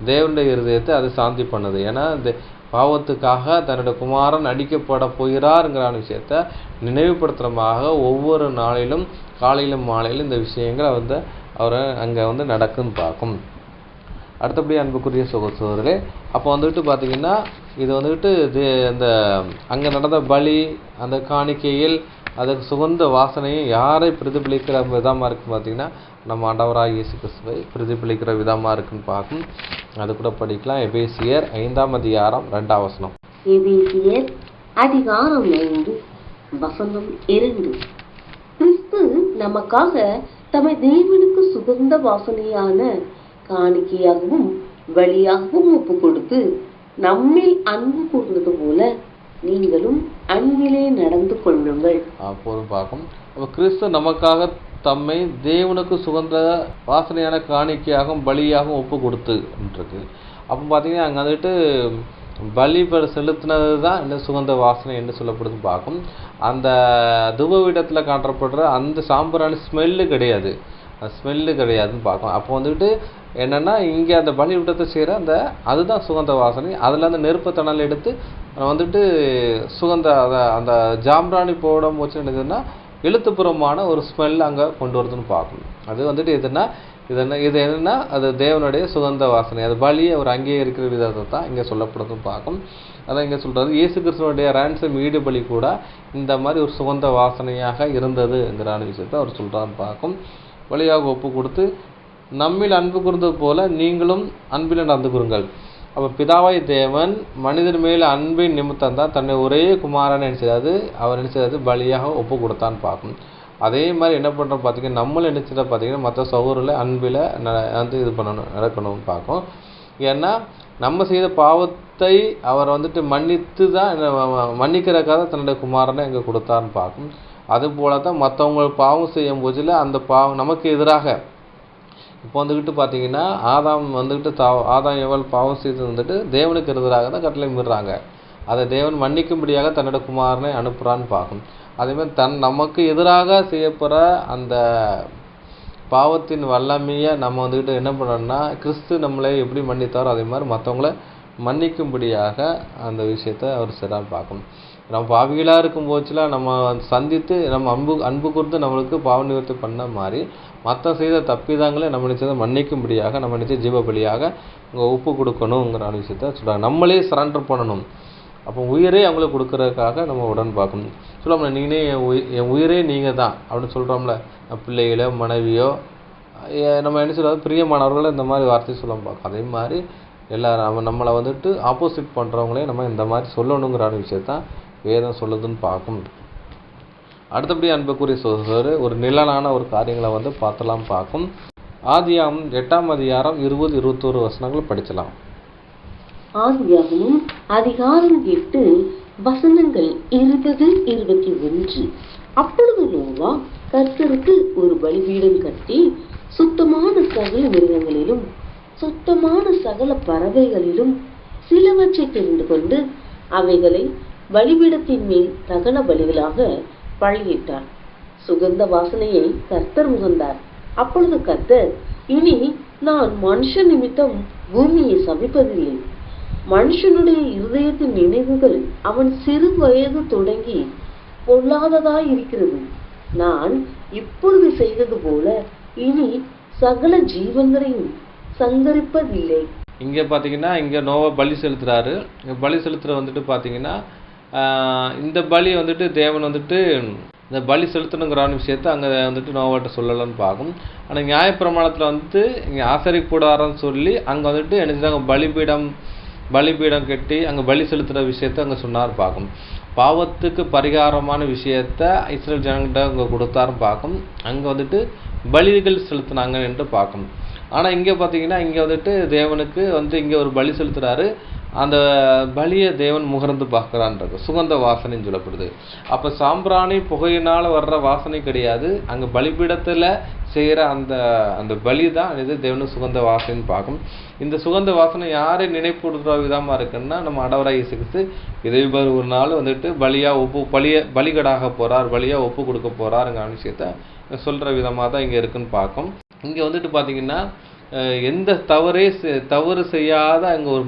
தேவனுடைய இருதயத்தை அது சாந்தி பண்ணுது. ஏன்னா இந்த பாவத்துக்காக தன்னுடைய குமாரன் அடிக்கப்பட போகிறாருங்கிற விஷயத்தை நினைவுபடுத்துறமாக ஒவ்வொரு நாளிலும் காலையிலும் மாலையிலும் இந்த விஷயங்கள் அவரை அங்கே நடக்குன்னு பார்க்கும். அடுத்தபடி அன்புக்குரிய சகோதரர்களே, அப்போ பார்த்தீங்கன்னா இது இந்த அங்கே நடந்த பலி அந்த காணிக்கையில் அதுக்கு சுகந்த வாசனையும் யாரை பிரதிபலிக்கிற விதமாக இருக்குன்னு பார்த்தீங்கன்னா நம்ம ஆண்டவராகிய இயேசு கிறிஸ்துவை பிரதிபலிக்கிற விதமாக இருக்குன்னு பார்க்கும். அது கூட படிக்கலாம். எபேசியர் 5ஆம் அதிகாரம் 2ஆம் வசனம். எபேசியர் அதிகாரம் 5 வசனம் 2. கிறிஸ்து நமக்காக தம்மை தேவனுக்கு சுகந்த வாசனையான காணிக்கையாகவும் பலியாகவும் ஒப்பு கொடுத்து நம்மில் அன்பு கூர்ந்தது போல நீங்களும் அன்பிலே நடந்து கொள்ளுங்கள். போதும் பார்க்கும். அப்போ கிறிஸ்து நமக்காக தம்மை தேவனுக்கு சுகந்த வாசனையான காணிக்கையாகவும் பலியாகவும் ஒப்பு கொடுத்துருக்கு. அப்போ பார்த்தீங்கன்னா அங்கே பலி செலுத்தினது தான் இந்த சுகந்த வாசனை என்று சொல்லப்படுது பார்க்கும். அந்த தூபபீடத்தில் காட்டப்படுற அந்த சாம்பிராணி ஸ்மெல்லு கிடையாதுன்னு பார்க்கும். அப்போ என்னென்னா இங்கே அந்த பலிபீடத்தை செய்கிற அதுதான் சுகந்த வாசனை. அதில் அந்த நெருப்பு தணல் எடுத்து சுகந்த அந்த ஜாம்பிராணி போட போச்சு என்னதுன்னா எழுத்துப்பூர்வமான ஒரு ஸ்மெல் அங்கே கொண்டு வருதுன்னு பார்க்கணும். அது வந்துட்டு இது என்னன்னா அது தேவனுடைய சுகந்த வாசனை. அது பலியை அவர் அங்கீகரிக்கிற விதத்தை தான் இங்கே சொல்லப்படுதுன்னு பார்க்கும். அதான் இங்கே சொல்கிறது, இயேசு கிறிஸ்துவனுடைய ரேன்சம் ஈடு பலி கூட இந்த மாதிரி ஒரு சுகந்த வாசனையாக இருந்ததுங்கிற விஷயத்தை அவர் சொல்கிறான்னு பார்க்கும். பலியாக ஒப்பு கொடுத்து நம்மில் அன்பு கூர்ந்தது போல நீங்களும் அன்பில் நடந்து கூறுங்கள். அப்போ பிதாவாய் தேவன் மனிதன் மேல் அன்பின் நிமித்தம் தான் தன்னை ஒரே குமாரன் நினைச்சது அவர் நினைச்சது பலியாக ஒப்பு கொடுத்தான்னு பார்க்கணும். அதே மாதிரி என்ன பண்ணுறோம் பார்த்தீங்கன்னா, நம்மளும் நினைச்சதை பார்த்தீங்கன்னா மற்ற சகோதரில் அன்பில் வந்து இது பண்ணணும் நடக்கணும்னு பார்க்கும். ஏன்னா நம்ம செய்த பாவத்தை அவர் வந்துட்டு மன்னித்து தான் மன்னிக்கிறதுக்காக தன்னுடைய குமாரனை இங்கே கொடுத்தாருன்னு பார்க்கும். அதுபோல தான் மற்றவங்க பாவம் செய்யும் போதில் அந்த பாவம் நமக்கு எதிராக இப்போ வந்துக்கிட்டு பார்த்தீங்கன்னா ஆதாம் எவள் பாவம் செய்து வந்துட்டு தேவனுக்கு எதிராக தான் கட்டளை மீறுறாங்க. அதை தேவன் மன்னிக்கும்படியாக தன்னோட குமாரனை அனுப்புகிறான்னு பார்க்கும். அதேமாதிரி நமக்கு எதிராக செய்யப்படுற அந்த பாவத்தின் வல்லமையை நம்ம வந்துக்கிட்டு என்ன பண்ணோம்னா, கிறிஸ்து நம்மளை எப்படி மன்னித்தாரோ அதே மாதிரி மற்றவங்கள மன்னிக்கும்படியாக அந்த விஷயத்தை அவர் செய்கிறான்னு பார்க்கணும். நம்ம பாவிகளாக இருக்கும் போச்சுலாம் நம்ம சந்தித்து நம்ம அன்பு கொடுத்து நம்மளுக்கு பாவ நிவர்த்தி பண்ண மாதிரி மற்ற செய்த தப்பிதாங்களே நம்ம நினைச்சதை மன்னிக்கும்படியாக நம்ம நினைச்ச ஜீவ பலியாக இங்கே ஒப்பு கொடுக்கணுங்கிற விஷயத்த சொல்கிறாங்க. நம்மளே சரண்டர் பண்ணணும். அப்போ உயிரே அவங்களுக்கு கொடுக்கறதுக்காக நம்ம உடன் பார்க்கணும். சொல்லுவோம்ல, நீங்களே என் உயிரே நீங்கள் தான் அப்படின்னு சொல்கிறோம்ல, பிள்ளைகளோ மனைவியோ நம்ம என்ன சொல்கிறது பிரியமானவர்களோ இந்த மாதிரி வார்த்தையை சொல்ல பார்க்கும். அதே மாதிரி எல்லாரும் நம்மளை வந்துட்டு ஆப்போசிட் பண்ணுறவங்களே நம்ம இந்த மாதிரி சொல்லணுங்கிற விஷயத்தான் வேதம் சொல்லுதுன்னு பார்க்கும். அடுத்தபடி அன்புக்குரிய சகோதரர் ஒரு நிழலான ஒரு காரியங்களை வந்து பார்த்தலாம் பார்க்கும். ஆதியாகமம் 8ஆம் அதிகாரம் 20-21 வசனங்கள் படிக்கலாம். ஆதியாகமம் அதிகாரம் 8 வசனங்கள் 20-21. அப்பொழுது நோவா கர்த்தருக்கு ஒரு பலிபீடம் கட்டி சுத்தமான சகல மிருகங்களிலும் சுத்தமான சகல பறவைகளிலும் சிலவற்றை தெரிந்து கொண்டு அவைகளை பலிபீடத்தின் மேல் தகன பலிகளாக பலியிட்டார். சுகந்த வாசனையை கர்த்தர் முகந்தார். அப்பொழுது கர்த்தர், இனி நான் மனுஷன் நிமித்தம் பூமியை சபிப்பதில்லை. மனுஷனுடைய இருதயத்தின் நினைவுகள் அவன் சிறு வயது தொடங்கி பொல்லாததாய் இருக்கிறது. நான் இப்பொழுது செய்தது போல இனி சகல ஜீவன்களையும் சங்கரிப்பதில்லை. இங்கே பார்த்தீங்கன்னா இங்கே நோவா பலி செலுத்துறாரு. பலி செலுத்துற வந்துட்டு பார்த்தீங்கன்னா இந்த பலி வந்துட்டு தேவன் வந்துட்டு இந்த பலி செலுத்தணுங்கிறான விஷயத்த அங்கே வந்துட்டு நோவாட்ட சொல்லலாம்னு பார்க்கும். ஆனால் நியாயப்பிரமாணத்தில் வந்துட்டு இங்கே ஆசரிப்பு கூடாரம்னு சொல்லி அங்கே வந்துட்டு என்ன செஞ்சாங்க, பலிபீடம் கட்டி அங்கே பலி செலுத்துகிற விஷயத்த அங்கே சொன்னார் பார்க்கும். பாவத்துக்கு பரிகாரமான விஷயத்த இஸ்ரேல் ஜனங்கிட்ட அங்கே கொடுத்தாரும் பார்க்கும். அங்கே வந்துட்டு பலிகள் செலுத்தினாங்க என்று பார்க்கும். ஆனால் இங்கே பார்த்தீங்கன்னா இங்கே வந்துட்டு தேவனுக்கு வந்து இங்கே ஒரு பலி செலுத்துகிறாரு. அந்த பலியை தேவன் முகர்ந்து பார்க்குறான்றது சுகந்த வாசனைன்னு சொல்லப்படுது. அப்போ சாம்பிராணி புகையினால் வர்ற வாசனை கிடையாது, அங்கே பலிபீடத்தில் செய்கிற அந்த பலி தான் இது தேவனுக்கு சுகந்த வாசனைன்னு பார்க்கும். இந்த சுகந்த வாசனை யாரை நினைப்படுற விதமாக இருக்குன்னா, நம்ம ஆண்டவராகிய இயேசு கிறிஸ்து இதை ஒரு நாள் வந்துட்டு பலிகடாக போகிறார், பலியாக ஒப்பு கொடுக்க போகிறாருங்கிற விஷயத்த சொல்கிற விதமாக தான் இங்கே இருக்குன்னு பார்க்கும். இங்கே வந்துட்டு பார்த்தீங்கன்னா எந்த தவறு செய்யாத அங்கே ஒரு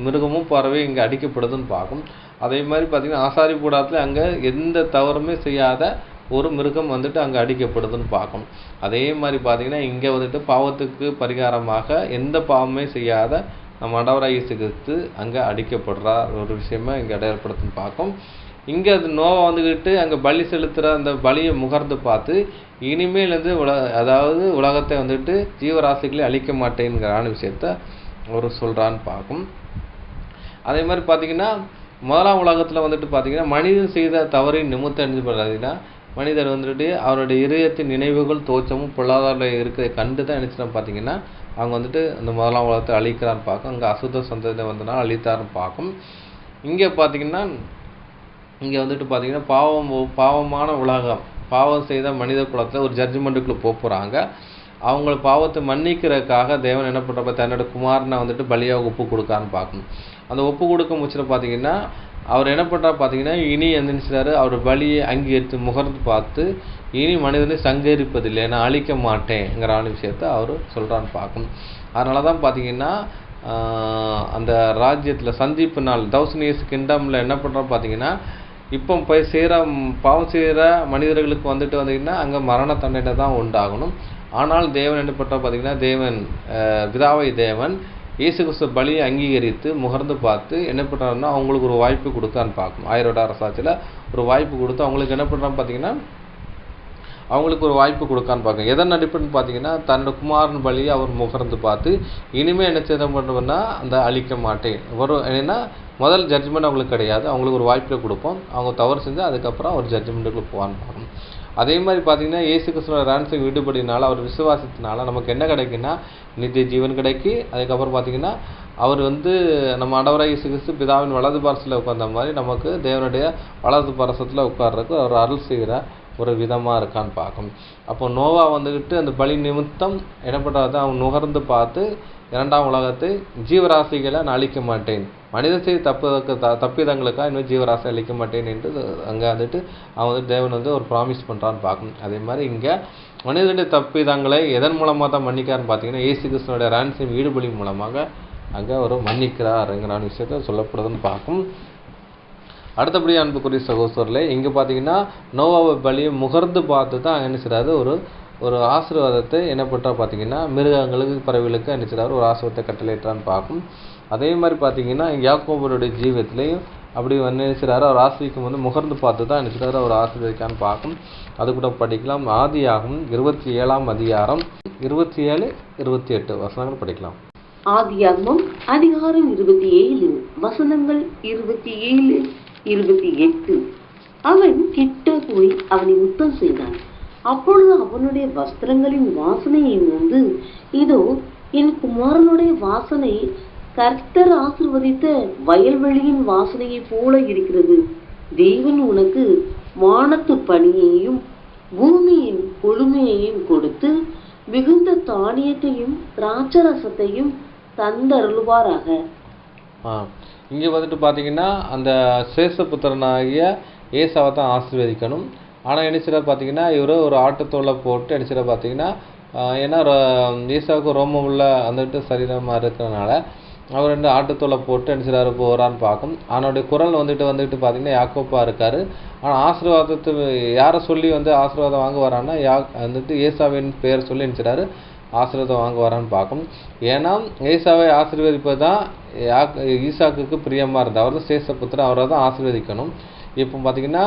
மிருகமும் பறவை இங்கே அடிக்கப்படுதுன்னு பார்க்கும். அதே மாதிரி பார்த்தீங்கன்னா ஆசாரிப்பு கூடாரத்தில் அங்கே எந்த தவறுமே செய்யாத ஒரு மிருகம் வந்துட்டு அங்கே அடிக்கப்படுதுன்னு பார்க்கும். அதே மாதிரி பார்த்தீங்கன்னா இங்கே வந்துட்டு பாவத்துக்கு பரிகாரமாக எந்த பாவமே செய்யாத நம்ம ஆண்டவராகிய இயேசு கிறிஸ்து அங்கே அடிக்கப்படுறா ஒரு விஷயமா இங்கே அடையாளப்படுத்துன்னு பார்க்கும். இங்கே அது நோவா வந்துக்கிட்டு அங்கே பலி செலுத்துகிற அந்த பலியை முகர்ந்து பார்த்து இனிமேல் வந்து உலகத்தை வந்துட்டு ஜீவராசிகளை அழிக்க மாட்டேங்கிற விஷயத்த ஒரு சொல்கிறான்னு பார்க்கும். அதே மாதிரி பார்த்தீங்கன்னா முதலாம் உலகத்தில் வந்துட்டு பார்த்தீங்கன்னா மனிதன் செய்த தவறின் நிமித்தம் என்ன பண்ணுறதுன்னா, மனிதர் வந்துட்டு அவருடைய இதயத்தின் நினைவுகள் தோற்றமும் பொருளாதாரம் இருக்கிறத கண்டு தான் நினச்சினா பார்த்தீங்கன்னா அவங்க வந்துட்டு அந்த முதலாம் உலகத்தை அழிக்கிறான்னு பார்க்கும். அங்கே அசுத்த சந்ததியை வந்தனால அழித்தாருன்னு பார்க்கும். இங்கே பார்த்தீங்கன்னா இங்கே வந்துட்டு பார்த்தீங்கன்னா பாவமான உலகம், பாவம் செய்த மனித குலத்தில் ஒரு ஜட்ஜ்மெண்ட்டுக்குள்ளே போகிறாங்க. அவங்கள பாவத்தை மன்னிக்கிறதுக்காக தேவன் என்ன பண்ணுறப்ப தன்னோட குமாரனை வந்துட்டு பலியாக ஒப்பு கொடுக்கான்னு பார்க்கணும். அந்த ஒப்பு கொடுக்க முச்சில் பார்த்தீங்கன்னா அவர் என்ன பண்ணுறா பார்த்தீங்கன்னா இனி எந்திரிச்சாரு, அவர் பலியை அங்கீகரித்து முகர்ந்து பார்த்து இனி மனிதனை சங்கரிப்பதில்லை, நான் அழிக்க மாட்டேங்கிற விஷயத்த அவர் சொல்கிறான்னு பார்க்கணும். அதனால தான் பார்த்தீங்கன்னா அந்த ராஜ்யத்தில் சந்திப்பு நாள் 1000 years கிங்டமில் என்ன பண்ணுறோம் பார்த்தீங்கன்னா இப்போ போய் பாவம் செய்கிற மனிதர்களுக்கு வந்தீங்கன்னா அங்கே மரண தண்டனை தான் உண்டாகணும். ஆனால் தேவன் என்ன பண்ணுறா பார்த்தீங்கன்னா, பிதாவை தேவன் இயேசு கிறிஸ்து பலியை அங்கீகரித்து முகர்ந்து பார்த்து என்ன பண்ணுறாருன்னா அவங்களுக்கு ஒரு வாய்ப்பு கொடுக்கான்னு பார்க்கணும். 1000 வருட அரசாட்சியில் ஒரு வாய்ப்பு கொடுத்து அவங்களுக்கு என்ன பண்ணுறான்னு பார்த்தீங்கன்னா அவங்களுக்கு ஒரு வாய்ப்பு கொடுக்கான்னு பார்க்கணும். எதன் அடிப்படைன்னு பார்த்தீங்கன்னா, தன்னோட குமாரன் பலியை அவர் முகர்ந்து பார்த்து இனிமேல் என்ன செய்ய பண்ணுவேன்னா அந்த அழிக்க மாட்டேன் ஏன்னா முதல் ஜட்ஜ்மெண்ட் அவங்களுக்கு கிடையாது, அவங்களுக்கு ஒரு வாய்ப்பில் கொடுப்போம். அவங்க தவறு செஞ்சு அதுக்கப்புறம் ஒரு ஜட்ஜ்மெண்ட்டுக்குள்ள போவான்னு பார்க்கணும். அதே மாதிரி பார்த்தீங்கன்னா இயேசு கிறிஸ்துவோட ரான்சம் விடுபடினால அவர் விசுவாசத்தினால நமக்கு என்ன கிடைக்குன்னா நித்திய ஜீவன் கிடைக்கி. அதுக்கப்புறம் பார்த்தீங்கன்னா அவர் நம்ம ஆண்டவராகிய இயேசு கிறிஸ்து பிதாவின் வலது பாரசத்தில் உட்கார்ந்த மாதிரி நமக்கு தேவனுடைய வலது பாரசத்தில் உட்கார்றதுக்கு அவர் அருள் செய்கிற ஒரு விதமாக இருக்கான்னு பார்க்கணும். அப்போ நோவா அந்த பலி நிமித்தம் என்ன பண்ணுறது, அவன் நுகர்ந்து பார்த்து 2ஆம் உலகத்தை ஜீவராசிகளை நான் அழிக்க மாட்டேன், மனித செய்தி தப்பிதங்களுக்காக இன்னும் ஜீவராசி அழிக்க மாட்டேன் என்று அங்கே அவன் தேவன் ஒரு ப்ராமிஸ் பண்ணுறான்னு பார்க்கணும். அதே மாதிரி இங்கே மனிதனுடைய தப்பிதங்களை எதன் மூலமாக தான் மன்னிக்கிறான்னு பார்த்தீங்கன்னா இயேசு கிறிஸ்துவோட ரான்சம் ஈடுபலி மூலமாக அங்கே ஒரு மன்னிக்கிறாருங்கிற விஷயத்தை சொல்லப்படுதுன்னு பார்க்கும். அடுத்தபடி அன்புக்குரிய சகோதரர்களே, இங்கே பார்த்தீங்கன்னா நோவாவை பலியை முகர்ந்து பார்த்து தான் என்ன செய்கிறாரு ஒரு ஆசீர்வாதத்தை என்ன பண்ணுறா பார்த்தீங்கன்னா மிருகங்களுக்கு பறவைகளுக்கு என்ன செய்கிறாரு ஒரு ஆசீர்வாதத்தை கட்டளையிட்டான்னு பார்க்கும். அதே மாதிரி பார்த்தீங்கன்னா யாக்கோபுடைய ஜீவத்திலையும் அப்படி என்ன செய்கிறாரு அவர் ஆசிரிக்கும் முகர்ந்து பார்த்து தான் என்ன செய்கிறாரு அவர் ஆசீர்வதிக்கான்னு பார்க்கும். அது கூட படிக்கலாம். ஆதியாகமம் 27ஆம் அதிகாரம் 27-28 வசனங்கள் படிக்கலாம். ஆதியாகமம் அதிகாரம் 27 வசனங்கள் 27-28. அவன் கிட்ட போய் அவனை முத்தம் செய்தான். அப்பொழுது அவனுடைய வஸ்திரங்களின் வாசனையை மோந்து, இதோ என் குமாரனுடைய வாசனை கர்த்தர் ஆசீர்வதித்த வயல்வெளியின் வாசனையை போல இருக்கிறது. தேவன் உனக்கு வானத்து பனியையும் பூமியின் கொழுமையையும் கொடுத்து மிகுந்த தானியத்தையும் திராட்சரசத்தையும் தந்தருள்வாராக. இங்கே பார்த்தீங்கன்னா அந்த சேஷபுத்திரனாகிய ஏசாவை தான் ஆசீர்வதிக்கணும். ஆனால் என்ன செய்யறாரு பார்த்தீங்கன்னா இவர் ஒரு ஆட்டுத்தோலை போட்டு என்ன செய்யறாரு பார்த்தீங்கன்னா ஏன்னா ஏசாவுக்கு ரோமம் உள்ள சரீரமாக இருக்கிறதுனால அவர் ஆட்டுத்தோலை போட்டு என்ன செய்யறாரு போகிறான்னு பார்க்கும். அவனுடைய குரல் பார்த்தீங்கன்னா யாக்கோப்பா இருக்காரு. ஆனால் ஆசீர்வாதத்தை யாரை சொல்லி ஆசீர்வாதம் வாங்க வரான்னா ஏசாவின் பேர் சொல்லி என்ன செய்யறாரு ஆசீர்வாதம் வாங்க வரான்னு பார்க்கும். ஏன்னா ஏசாவை ஆசீர்வதிப்பது தான் ஈசாக்குக்கு பிரியமாக இருந்தார். அவர் தான் சேஷபுத்திரன், அவரை தான் ஆசீர்வதிக்கணும். இப்போ பார்த்தீங்கன்னா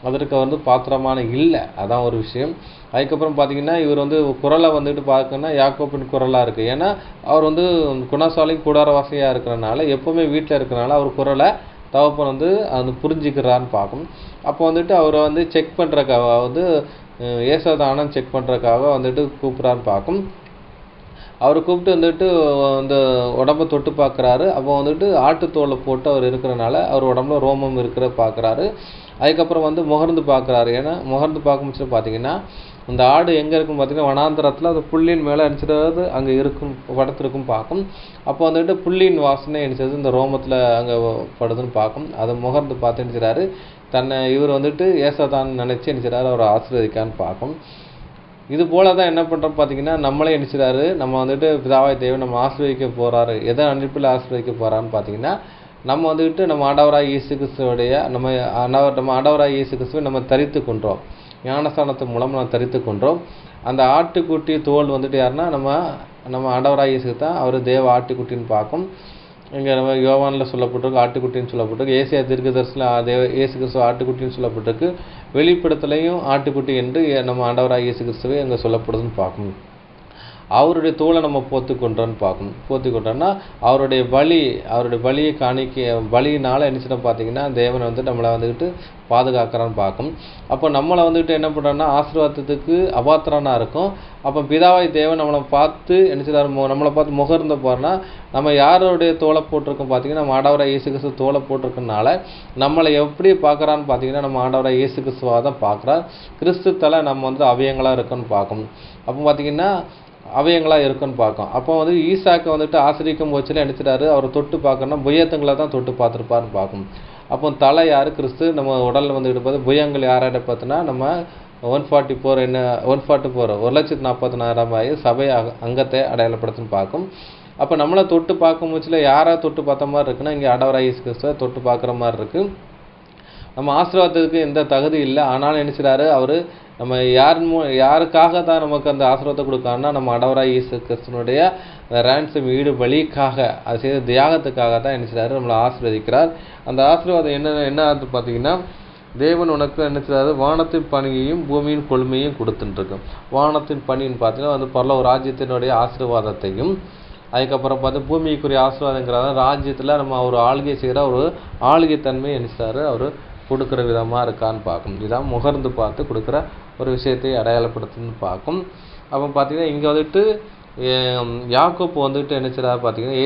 அதற்கு பாத்திரமான இல்லை, அதான் ஒரு விஷயம். அதுக்கப்புறம் பார்த்தீங்கன்னா இவர் குரலை பார்க்கணுன்னா யாக்கோப்பின் குரலாக இருக்குது. ஏன்னா அவர் குணசாலையும் கூடாரவாசியாக இருக்கிறனால எப்போவுமே வீட்டில் இருக்கிறனால அவர் குரலை தகப்பன் அது புரிஞ்சுக்கிறான்னு பார்க்கும். அப்போ அவரை செக் பண்ணுறக்காக ஏசாதானம் செக் பண்ணுறக்காக கூப்பிட்றான்னு பார்க்கும். அவர் கூப்பிட்டு இந்த உடம்பை தொட்டு பார்க்குறாரு. அப்போ ஆட்டுத்தோலை போட்டு அவர் இருக்கிறனால அவர் உடம்புல ரோமம் இருக்கிற பார்க்குறாரு. அதுக்கப்புறம் முகர்ந்து பார்க்குறாரு. ஏன்னா முகர்ந்து பார்க்கும்போது பார்த்தீங்கன்னா இந்த ஆடு எங்கே இருக்கும் பார்த்தீங்கன்னா வனாந்திரத்தில் அது புல்லின் மேலே அடிச்சிடாது அங்கே இருக்கும் படத்திருக்கும் பார்க்கும். அப்போ புல்லின் வாசனை அடிச்சது இந்த ரோமத்தில் அங்கே படுதுன்னு பார்க்கும். அதை முகர்ந்து பார்த்து அடிச்சிடாரு. தன்னை இவர் ஏசாதான் நினச்சி அடிச்சிடாரு அவர் ஆசீர்வதிக்கான்னு பார்க்கும். இது போல தான் என்ன பண்ணுறோம் பார்த்தீங்கன்னா நம்மளே நினைச்சிடாரு நம்ம பிதாவாய் தேவன் நம்ம ஆசீர்வதிக்க போகிறாரு. எதை அனுப்பில் ஆசீர்வதிக்க போகிறான்னு பார்த்தீங்கன்னா நம்ம நம்ம ஆண்டவராய் இயேசு கிறிஸ்துவோடைய நம்ம ஆண்டவராய் இயேசு கிறிஸ்துவை நம்ம தரித்து கொண்டோம். ஞானஸ்தானத்து மூலம் நம்ம தரித்து கொண்டோம். அந்த ஆட்டுக்குட்டி தோல் யாருன்னா நம்ம ஆண்டவராய் இயேசு தான் அவர் தேவ ஆட்டுக்குட்டின்னு பார்க்கும். இங்கே நம்ம யோவானில் சொல்லப்பட்டிருக்கு ஆட்டுக்குட்டின்னு சொல்லப்பட்டிருக்கு. ஏசியா தீர்க்கதரிசியில் இயேசு கிறிஸ்துவ ஆட்டுக்குட்டின்னு சொல்லப்பட்டிருக்கு. வெளிப்படத்துலையும் ஆட்டுக்குட்டி என்று நம்ம ஆண்டவராக இயேசு கிறிஸ்துவை அங்கே சொல்லப்படுதுன்னு பார்க்கணும். அவருடைய தோலை நம்ம போத்துக்கொண்டோன்னு பார்க்கணும். போத்துக்கொண்டோன்னா அவருடைய பலியை பலியினால் என்ன செய்யணும் பார்த்தீங்கன்னா தேவனை நம்மளை பாதுகாக்கிறான்னு பார்க்கும். அப்போ நம்மளை என்ன பண்ணுறோன்னா ஆசீர்வாதத்துக்கு அபாத்திரனாக இருக்கும். அப்போ பிதாவாய் தேவன் நம்மளை பார்த்து என்ன செய்யறாரு நம்மளை பார்த்து முகர்ந்து போகிறோன்னா நம்ம யாருடைய தோலை போட்டிருக்கோம் பார்த்தீங்கன்னா நம்ம ஆண்டவராக இயேசு கிறிஸ்து தோலை போட்டிருக்கனால நம்மளை எப்படி பார்க்குறான்னு பார்த்தீங்கன்னா நம்ம ஆண்டவராக இயேசு கிறிஸ்துவாக தான் பார்க்குறார். கிறிஸ்து தலை நம்ம அவயங்களாக இருக்குன்னு பார்க்கணும். அப்போ பார்த்தீங்கன்னா அவயங்களாக இருக்குன்னு பார்க்கும். அப்போ ஈசாக்கை ஆசிரியம் போச்சுல நினைச்சிட்டாரு அவரை தொட்டு பார்க்கணும்னா புயத்தங்களை தான் தொட்டு பார்த்துருப்பாருன்னு பார்க்கும். அப்போ தலை யார் கிறிஸ்து, நம்ம உடலில் பார்த்து புயங்கள் யார்கிட்ட பார்த்தோன்னா நம்ம 144 1,40,40,000 சபை அங்கத்தை அடையாளப்படுத்துன்னு பார்க்கும். அப்போ நம்மளை தொட்டு பார்க்கும் போச்சுல யாரை தொட்டு பார்த்த மாதிரி இருக்குன்னா இங்கே ஆண்டவராகிய இயேசு கிறிஸ்துவை தொட்டு பார்க்குற மாதிரி இருக்குது. நம்ம ஆசீர்வாதத்துக்கு எந்த தகுதி இல்லை. ஆனாலும் என்ன செய்கிறாரு அவர், நம்ம யாருக்காக தான் நமக்கு அந்த ஆசீர்வாதத்தை கொடுக்காருன்னா நம்ம ஆண்டவராகிய இயேசு கிறிஸ்துவினுடைய ரேன்சம் ஈடு பலிக்காக அது செய்த தியாகத்துக்காக தான் என்ன செய்கிறாரு நம்மளை ஆசீர்வதிக்கிறார். அந்த ஆசீர்வாதம் என்ன பார்த்தீங்கன்னா, தேவன் உனக்கு என்ன செய்றாரு, வானத்தின் பணியையும் பூமியின் கொழுமையும் கொடுத்துட்டுருக்கும். வானத்தின் பணின்னு பார்த்தீங்கன்னா வந்து பரலோக ராஜ்யத்தினுடைய ஆசீர்வாதத்தையும், அதுக்கப்புறம் பார்த்து பூமிக்குரிய ஆசீர்வாதங்கிறத ராஜ்யத்தில் நம்ம ஒரு ஆளுகை செய்கிற ஒரு ஆளுகை தன்மை என்ன செய்றாரு அவர் கொடுக்குற விதமாக இருக்கான்னு பார்க்கும். இதான் முகர்ந்து பார்த்து கொடுக்குற ஒரு விஷயத்தை அடையாளப்படுத்துன்னு பார்க்கும். அப்போ பார்த்தீங்கன்னா இங்கே வந்துட்டு யாக்கோப்பு வந்துட்டு என்ன செய்றாரு பார்த்தீங்கன்னா,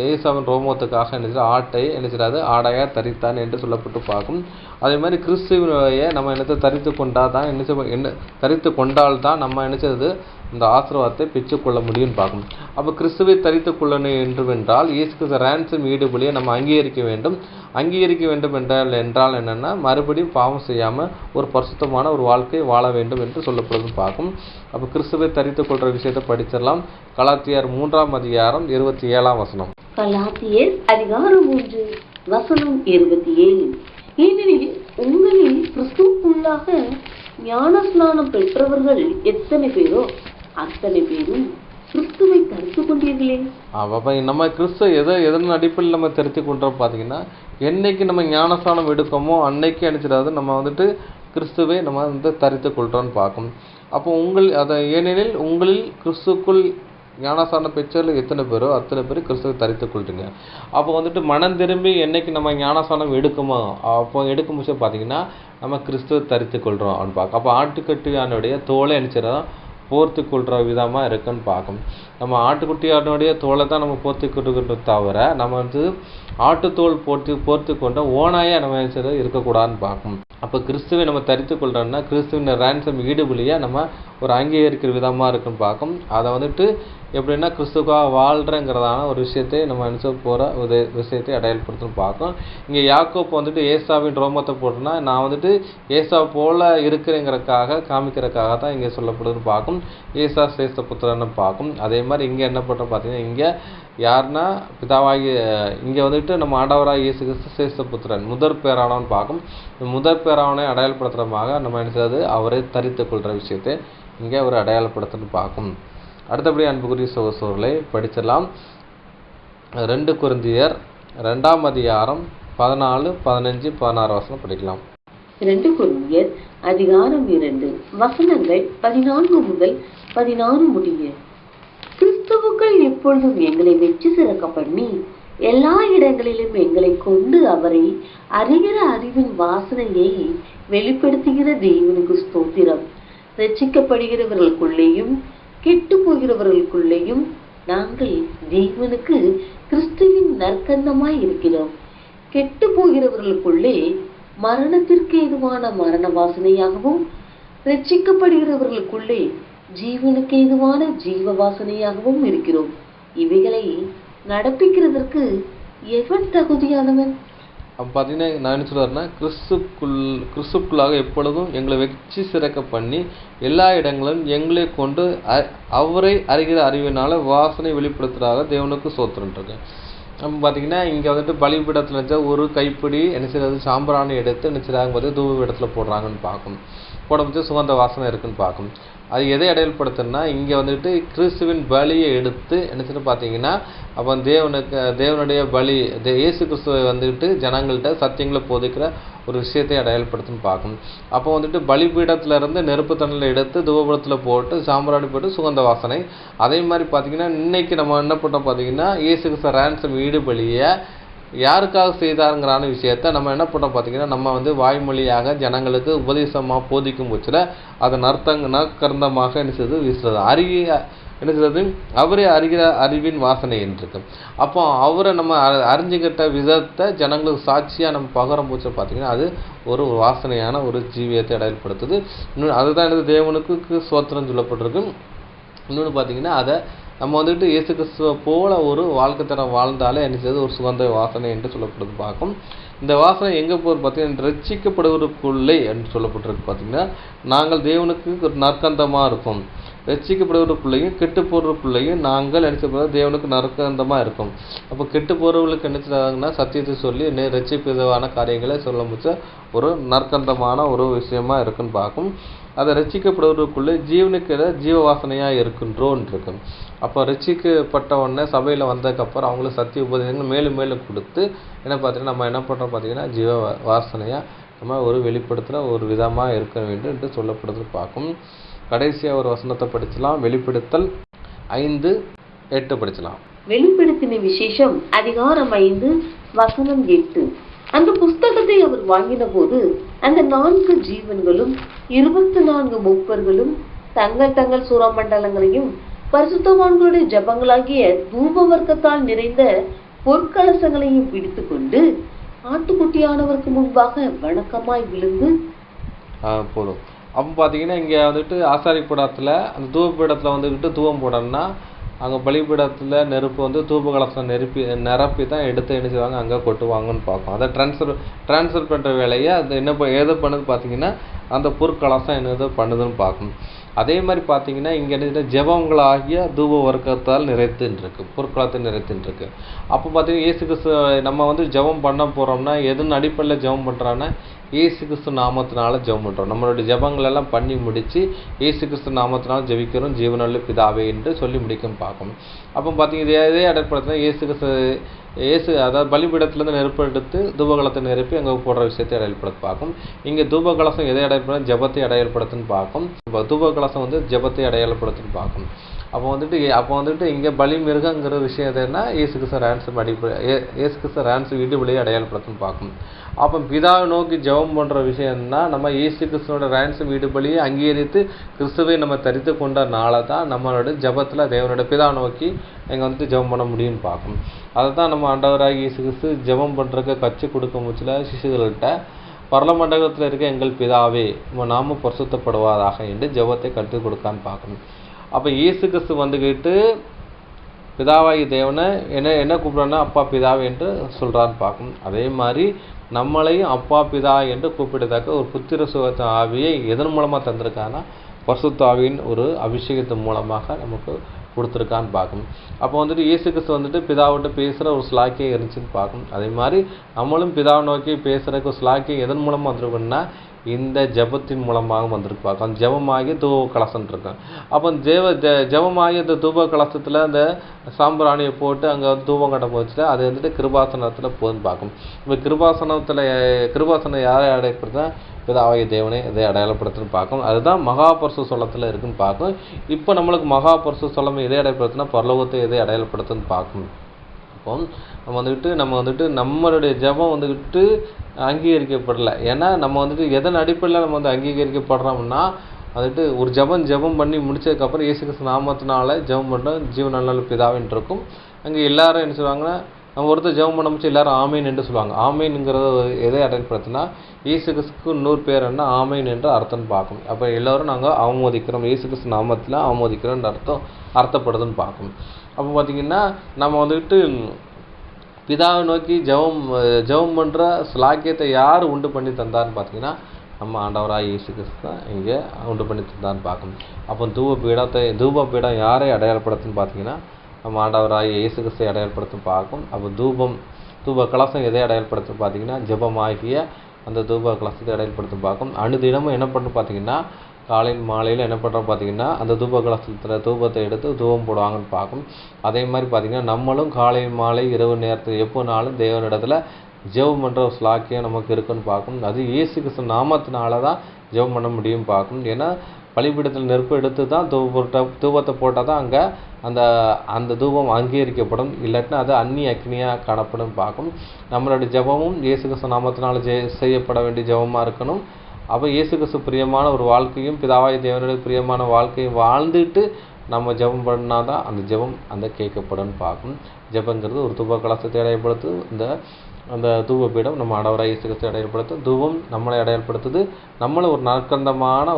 ஏசாவின் ரோமத்துக்காக என்ன செய்றாரு, ஆட்டை என்ன செய்றாரு ஆடையாக தரித்தான் என்று சொல்லப்பட்டு பார்க்கும். அதே மாதிரி கிறிஸ்துவினுடைய நம்ம என்னத்தை தரித்து கொண்டால் தான் தரித்து கொண்டால் தான் நம்ம என்ன செய்வது இந்த ஆசீர்வாதத்தை பெற்றுக்கொள்ள முடியும்னு பார்க்கும். அப்போ கிறிஸ்துவை தரித்து கொள்ளணும் என்றால் இயேசு கிறிஸ்து ரேன்சம் ஈடுபலியை நம்ம அங்கீகரிக்க வேண்டும். என்றால் என்னென்னா, மறுபடியும் பாவம் செய்யாமல் ஒரு பரிசுத்தமான ஒரு வாழ்க்கை வாழ வேண்டும் என்று சொல்லப்படுதுன்னு பார்க்கும். அப்போ கிறிஸ்துவை தரித்து கொள்கிற விஷயத்தை படிச்சிடலாம். கலாத்தியர் 3ஆம் அதிகாரம் 27ஆம் வசனம். கலாத்தியர் அதிகாரம் 3 வசனம் 27. ஏனெனில் உங்களில் கிறிஸ்துவுக்குள்ளாக ஞானஸ்நானம் பெற்றவர்கள் எத்தனை பேரோ அத்தனை பேரும் கிறிஸ்துவை தரித்து கொண்டீர்களே. அப்போ நம்ம கிறிஸ்துவ எதன் அடிப்படையில் நம்ம தெரித்து கொண்டோம் பார்த்தீங்கன்னா, என்னைக்கு நம்ம ஞானஸ்நானம் எடுக்கமோ அன்னைக்கு அனுப்பிச்சிடாது நம்ம வந்துட்டு கிறிஸ்துவை நம்ம வந்து தரித்து கொள்கிறோன்னு பார்க்கும். அப்போ ஏனெனில் உங்களில் கிறிஸ்துக்குள் ஞானஸ்நானம் பெற்றவர்கள் எத்தனை பேரோ அத்தனை பேர் கிறிஸ்துவை தரித்து கொள்றீங்க. அப்போ வந்துட்டு மனம் திரும்பி என்னைக்கு நம்ம ஞானஸ்நானம் எடுக்குமோ அப்போ எடுக்கும் விஷயம் பார்த்தீங்கன்னா நம்ம கிறிஸ்துவை தரித்து கொள்கிறோம் அப்படின்னு பார்க்கும். அப்போ ஆட்டுக்கட்டியானுடைய தோலை அனுப்பிச்சிடறோம் போர்த்து கொள்கிற விதமாக இருக்குன்னு பார்க்கும். நம்ம ஆட்டுக்குட்டியானுடைய தோலை தான் நம்ம போர்த்து கொள்கிறது தவிர நம்ம வந்து ஆட்டுத்தோல் போர்த்து கொண்ட ஓனாயாக நம்ம இருக்கக்கூடாதுன்னு பார்க்கும். அப்போ கிறிஸ்துவை நம்ம தரித்து கொள்கிறோம்னா கிறிஸ்துவின் ரேன்சம் ஈடுபலியை நம்ம ஒரு அங்கீகரிக்கிற விதமாக இருக்குன்னு பார்க்கும். அதை வந்துட்டு எப்படின்னா கிறிஸ்துக்காக வாழ்கிறங்கிறதான ஒரு விஷயத்தை நம்ம அனுப்பிச்ச போகிற ஒரு விஷயத்தை அடையாளப்படுத்தணும் பார்க்கும். இங்கே யாக்கோப்பு வந்துட்டு ஏசாவின் ரோமத்தை போட்டோன்னா நான் வந்துட்டு ஏசா போல் இருக்கிறேங்கிறதுக்காக காமிக்கிறதுக்காக தான் இங்கே சொல்லப்படுதுன்னு பார்க்கும். ஏசா சிரேஷ்ட புத்திரன்னு பார்க்கும். அதே மாதிரி இங்கே என்ன பண்ணுறோம் பார்த்தீங்கன்னா, இங்கே யாருன்னா பிதாவாகி இங்கே வந்துட்டு நம்ம ஆண்டவராக இயேசு கிறிஸ்து சிரேஷ்ட புத்திரன் முதற் பேரானவன் பார்க்கும். முதற் பேராவனை அடையாளப்படுத்துகிறமாக நம்ம என்ன செய்யாது அவரை தரித்து கொள்கிற விஷயத்தை இங்கே அவர் அடையாளப்படுத்தணும்னு பார்க்கும். அடுத்தபடி அன்புக்குரிய சகோதரர்களை படிச்சிடலாம். 2 கொரிந்தியர் 2ஆம் அதிகாரம் 14, 15, 16 வசனம் படிக்கலாம். 2 கொரிந்தியர் அதிகாரம் 2 வசனங்கள் 14 முதல் 16 முடிய. கிறிஸ்துவுக்குள் எப்பொழுதும் எங்களை வெற்றி சிறக்க பண்ணி எல்லா இடங்களிலும் எங்களை கொண்டு அவரை அறிகிற அறிவின் வாசனையை வெளிப்படுத்துகிற தேவனுக்கு ஸ்தோத்திரம். ரட்சிக்கப்படுகிறவர்களுக்குள்ளேயும் கெட்டு போகிறவர்களுக்குள்ளேயும் நாங்கள் தேவனுக்கு கிறிஸ்துவின் நற்கந்தமாய் இருக்கிறோம். கெட்டு போகிறவர்களுக்குள்ளே மரணத்திற்கு ஏதுவான மரண வாசனையாகவும் ரட்சிக்கப்படுகிறவர்களுக்குள்ளே ஜீவனுக்கு ஏதுவான ஜீவ வாசனையாகவும் இருக்கிறோம். இவைகளை நடப்பிக்கிறதற்கு எவன் தகுதியானவன்? அப்போ பார்த்தீங்கன்னா நான் என்ன சொல்கிறேன்னா, கிறிஸ்துக்குள்ளாக எப்பொழுதும் எங்களை வெற்றி சிறக்க பண்ணி எல்லா இடங்களும் எங்களை கொண்டு அவரை அறிகிற அறிவினால் வாசனை வெளிப்படுத்துகிறாக தேவனுக்கு சோத்திரன்றிருக்கேன். நம்ம பார்த்தீங்கன்னா இங்கே வந்துட்டு பலிபீடத்தில் இருந்துச்சா ஒரு கைப்பிடி என்ன செய்யறது சாம்பிராணி எடுத்து என்ன செய்கிறாங்க பார்த்து தூப இடத்துல போடுறாங்கன்னு பார்க்கும். போடும்போது சுகந்த வாசனை இருக்குன்னு பார்க்கும். அது எதை அடையாளப்படுத்துன்னா, இங்கே வந்துட்டு கிறிஸ்துவின் பலியை எடுத்து என்ன செய்ய பார்த்தீங்கன்னா, அப்போ தேவனுடைய பலி இயேசு கிறிஸ்துவை வந்துட்டு ஜனங்கள்கிட்ட சத்தியங்களை போதிக்கிற ஒரு விஷயத்தை அடையாளப்படுத்துன்னு பார்க்கும். அப்போ வந்துட்டு பலிபீடத்துலேருந்து நெருப்பு தண்ணியில் எடுத்து தூபத்தில் போட்டு சாம்பிராணி போட்டு சுகந்த வாசனை. அதே மாதிரி பார்த்தீங்கன்னா இன்றைக்கி நம்ம என்ன பண்ணோம் பார்த்தீங்கன்னா, இயேசு கிறிஸ்து ரேன்சம் ஈடு பலியை யாருக்காக செய்தாருங்கிறான விஷயத்த நம்ம என்ன பண்ணோம் பார்த்தீங்கன்னா, நம்ம வந்து வாய்மொழியாக ஜனங்களுக்கு உபதேசமாக போதிக்கும் பட்சத்தில் அதை நற்கர்ந்தமாக என்ன செய்வது வீசுறது என்ன செய்வது அவரே அறிகிற அறிவின் வாசனை என்றிருக்கு. அப்போ அவரை நம்ம அறிஞ்சுக்கிட்ட விதத்தை ஜனங்களுக்கு சாட்சியாக நம்ம பகரம் போச்சு பார்த்தீங்கன்னா அது ஒரு வாசனையான ஒரு ஜீவியத்தை அடையாளப்படுத்துது. இன்னொன்று அதுதான் எனது தேவனுக்கு சோத்திரம் சொல்லப்பட்டிருக்கு. இன்னொன்று பார்த்தீங்கன்னா அதை நம்ம வந்துட்டு இயேசு கிறிஸ்துவை போல ஒரு வாழ்க்கை தரம் வாழ்ந்தாலே என்ன செய்வது ஒரு சுகந்த வாசனை என்று சொல்லப்படுது பார்க்கும். இந்த வாசனை எங்கே போகுது பார்த்தீங்கன்னா, ரட்சிக்கப்படுவதற்குள்ளே என்று சொல்லப்பட்டிருக்கு பார்த்தீங்கன்னா, நாங்கள் தேவனுக்கு ஒரு நற்கந்தமாக இருக்கும். ரட்சிக்கப்படுகிற பிள்ளையும் கெட்டு போடுற பிள்ளையும் நாங்கள் நினைச்சப்படுறது தேவனுக்கு நற்கந்தமாக இருக்கும். அப்போ கெட்டு போகிறவர்களுக்கு என்ன செய்றாங்கன்னா சத்தியத்தை சொல்லி ரட்சிப்பதான காரியங்களை சொல்ல முடிச்ச ஒரு நற்கந்தமான ஒரு விஷயமா இருக்குன்னு பார்க்கும். அதை ரட்சிக்கப்படுவதற்குள்ளே ஜீவனுக்கு ஜீவ வாசனையாக இருக்கின்றோன் இருக்கும். அப்போ ரட்சிக்கப்பட்ட உடனே சபையில் வந்ததுக்கப்புறம் அவங்களுக்கு சத்திய உபதேசங்கள் மேலும் மேலும் கொடுத்து என்ன பார்த்தீங்கன்னா நம்ம என்ன பண்ணுறோம் பார்த்தீங்கன்னா ஜீவ வாசனையாக நம்ம ஒரு வெளிப்படுத்துகிற ஒரு விதமாக இருக்க வேண்டும் என்று சொல்லப்படுறது பார்க்கும். கடைசியாக ஒரு வசனத்தை படிச்சலாம். வெளிப்படுத்தல் 5:8 படிச்சலாம். வெளிப்படுத்தின விசேஷம் அதிகாரம் 5 வசனம் 8. அந்த புஸ்தகத்தை அவர் வாங்கின போது அந்த 4 ஜீவன்களும் 24 மூப்பர்களும் தங்கள் தங்கள் சூரமண்டலங்களையும் பரிசுத்தவான்களுடைய ஜபங்களாகிய தூப வர்க்கத்தால் நிறைந்த பொற்கலசங்களையும் பிடித்துக் கொண்டு ஆட்டுக்குட்டியானவருக்கு முன்பாக வணக்கமாய் விழுந்து போதும். அப்போ பார்த்தீங்கன்னா இங்கே வந்துட்டு ஆசாரிப்பீடத்தில் அந்த தூபப்பீடத்தில் வந்துக்கிட்டு தூபம் போடணும்னா அங்கே பலிபீடத்தில் நெருப்பு வந்து தூப கலசம் நிரப்பி தான் எடுத்து என்ன செய்வாங்க அங்கே கொட்டுவாங்கன்னு பார்ப்போம். அதை ட்ரான்ஸ்ஃபர் பண்ணுற வேலையை அது எது பண்ணுது பார்த்தீங்கன்னா அந்த பொற்கலசம் என்னது பண்ணுதுன்னு பார்க்கணும். அதே மாதிரி பார்த்தீங்கன்னா இங்கே என்ன ஜெபங்களாகிய தூப வர்க்கத்தால் நிறைத்துருக்கு, பொற்கலத்தை நிறைத்துருக்கு. அப்போ பார்த்தீங்கன்னா இயேசு கிறிஸ்து நம்ம வந்து ஜெபம் பண்ண போகிறோம்னா எதன் அடிப்படையில் ஜெபம் பண்ணுறான்னா இயேசு கிறிஸ்து நாமத்தினால ஜெபம் பண்ணுறோம். நம்மளுடைய ஜெபங்களெல்லாம் பண்ணி முடித்து இயேசு கிறிஸ்து நாமத்தினால ஜெபிக்கிறோம் ஜீவனுள்ள பிதாவே என்று சொல்லி முடிக்கும் பார்க்கணும். அப்போ பார்த்தீங்கன்னா இதே அடைப்படுத்தினா இயேசு அதாவது பலிபீடத்துலேருந்து நெருப்பு எடுத்து தூபகலத்தை நிரப்பி அங்கே போடுற விஷயத்தை அடையாளப்படுத்த பார்க்கும். இங்கே தூபகலசம் எதை அடையாளப்படுத்த ஜெபத்தை அடையாளப்படுத்துன்னு பார்க்கும். இப்போ தூபகலசம் வந்து ஜெபத்தை அடையாளப்படுத்துன்னு பார்க்கும். அப்போ வந்துட்டு இங்கே பலி மிருகங்கிற விஷயம் எதுனா இயேசு கிறிஸ்து ரேன்ஸ் வீடு வழியை அடையாளப்படுத்துன்னு பார்க்கும். அப்போ பிதாவை நோக்கி ஜெபம் பண்ணுற விஷயம்னா நம்ம இயேசு கிறிஸ்துவோட ரேன்ஸ் வீடு பலியை அங்கீகரித்து கிறிஸ்துவை நம்ம தரித்து கொண்டனால தான் நம்மளோட ஜெபத்தில் தேவனோட பிதாவை நோக்கி இங்கே வந்துட்டு ஜெபம் பண்ண முடியும்னு பார்க்கும். அதை தான் நம்ம ஆண்டவராகி இயேசு கிறிஸ்து ஜெபம் பண்ணுறதுக்கு கற்றுக் கொடுக்க முச்சில சிசுகள்கிட்ட பரலமண்டலத்தில் இருக்க எங்கள் பிதாவே உங்கள் நாம பரிசுத்தப்படுவதாக என்று ஜெபத்தை கற்றுக் கொடுக்கான்னு பார்க்கணும். அப்போ இயேசு கிறிஸ்து வந்துக்கிட்டு பிதாவாகி தேவனை என்ன கூப்பிட்றான்னா அப்பா பிதாவே என்று சொல்கிறான்னு பார்க்கணும். அதே மாதிரி நம்மளையும் அப்பா பிதா என்று கூப்பிட்டதாக ஒரு புத்திர சுகத்த ஆவியை எதன் மூலமாக தந்திருக்கான்னா பரிசுத்த ஆவியின் ஒரு அபிஷேகத்தின் மூலமாக நமக்கு கொடுத்துருக்கான்னு பார்க்கணும். அப்போ வந்துட்டு இயேசு கிறிஸ்து வந்துட்டு பிதாவிட்ட பேசுகிற ஒரு ஸ்லாக்கியம் இருந்துச்சுன்னு பார்க்கணும். அதே மாதிரி நம்மளும் பிதாவை நோக்கி பேசுகிறக்கு ஒரு ஸ்லாக்கியம் எதன் மூலமாக வந்திருக்கோம்னா இந்த ஜபத்தின் மூலமாக வந்திருக்கு பார்க்கும். அந்த ஜபமாகிய தூப கலசம் இருக்கும். அப்போ ஜபமாகிய இந்த தூப கலசத்தில் அந்த சாம்பிராணியை போட்டு அங்கே வந்து தூபம் கட்ட போச்சுல அது வந்துட்டு கிருபாசனத்தில் போகுதுன்னு பார்க்கும். இப்போ கிருபாசனம் யாரை அடையப்படுத்தா பிதாவாகிய தேவனை இதை அடையாளப்படுத்துன்னு பார்க்கும். அதுதான் மகாபரிசு சொல்லத்தில் இருக்குன்னு பார்க்கும். இப்போ நம்மளுக்கு மகாபரிசு சொல்லம் எதை அடையாளப்படுத்தினா பரலோகத்தை எதை அடையாளப்படுத்துன்னு பார்க்கும். அப்போ நம்ம வந்துட்டு நம்மளுடைய ஜபம் வந்துக்கிட்டு அங்கீகரிக்கப்படலை. ஏன்னா நம்ம வந்துட்டு எதன் அடிப்படையில் நம்ம வந்து அங்கீகரிக்கப்படுறோம்னா வந்துட்டு ஒரு ஜபம் பண்ணி முடிச்சதுக்கப்புறம் இயேசு கிறிஸ்து நாமத்தினால ஜபம் பண்ணுறோம் ஜீவநல்ல பிதாவின் இருக்கும். அங்கே எல்லாரும் என்ன சொல்லுவாங்கன்னா நம்ம ஒருத்தர் ஜெபம் பண்ண முடிச்சு எல்லாரும் ஆமீன் என்று சொல்லுவாங்க. ஆமீனுங்கிறத எதை அடையாளப்படுத்தினா இயேசு கிறிஸ்துக்கு இன்னொரு பேர் என்ன ஆமீன் என்று அர்த்தம் பார்க்கணும். அப்போ எல்லோரும் நாங்கள் அவமோதிக்கிறோம் இயேசு கிறிஸ்து நாமத்தில் அவமோதிக்கிறோம்னு அர்த்தப்படுதுன்னு பார்க்கணும். அப்போ பார்த்திங்கன்னா நம்ம வந்துட்டு பிதாவை நோக்கி ஜெபம் பண்ணுற ஸ்லாக்கியத்தை யார் உண்டு பண்ணி தந்தார்னு பார்த்தீங்கன்னா நம்ம ஆண்டவராக இயேசு கிறிஸ்து தான் இங்கே உண்டு பண்ணி தந்தார்னு பார்க்கணும். அப்போ தூப பீடம் யாரை அடையாளப்படுத்துன்னு பார்த்தீங்கன்னா நம்ம ஆண்டவராக இயேசு கிறிஸ்தை அடையாளப்படுத்தும் பார்க்கும். அப்போ தூப கலசம் எதை அடையாளப்படுத்தும் பார்த்தீங்கன்னா ஜெபமாகிய அந்த தூப கலசத்தை அடையாளப்படுத்தும் பார்க்கும். அனுதினமும் என்ன பண்ணணும் பார்த்தீங்கன்னா காலையில் மாலையில் என்ன பண்ணுறோம் பார்த்தீங்கன்னா அந்த தூப கலசத்தில் தூபத்தை எடுத்து தூபம் போடுவாங்கன்னு பார்க்கும். அதே மாதிரி பார்த்திங்கன்னா நம்மளும் காலை மாலை இரவு நேரத்தில் எப்போனாலும் தேவனிடத்தில் ஜெபம் பண்ணுற ஒரு ஸ்லாக்கியம் நமக்கு இருக்குன்னு பார்க்கும். அது இயேசு கிறிஸ்து நாமத்தினால தான் ஜெபம் பண்ண முடியும் பார்க்கும். ஏன்னா பலிபீடத்தில் நெருப்பு எடுத்து தான் தூபத்தை போட்டால் தான் அங்கே அந்த தூபம் அங்கீகரிக்கப்படும். இல்லாட்டினா அது அந்நிய அக்னியாக காணப்படும் பார்க்கும். நம்மளுடைய ஜெபமும் இயேசு கிறிஸ்து நாமத்தினால செய்யப்பட வேண்டிய ஜெபமாக இருக்கணும். அப்போ இயேசு கிறிஸ்து பிரியமான ஒரு வாழ்க்கையும் பிதாவாய் தேவனுடைய பிரியமான வாழ்க்கையும் வாழ்ந்துட்டு நம்ம ஜெபம் பண்ணால் தான் அந்த ஜெபம் அந்த கேட்கப்படும் பார்க்கும். ஜெபங்கிறது ஒரு தூப கலசத்தை அடையாளப்படுத்து. அந்த தூபபீடம் நம்ம ஆண்டவராகிய இயேசு கிறிஸ்துவை அடையாளப்படுத்தும். தூபம் நம்மளை அடையாளப்படுத்துது. நம்மளும் ஒரு நற்கந்தமான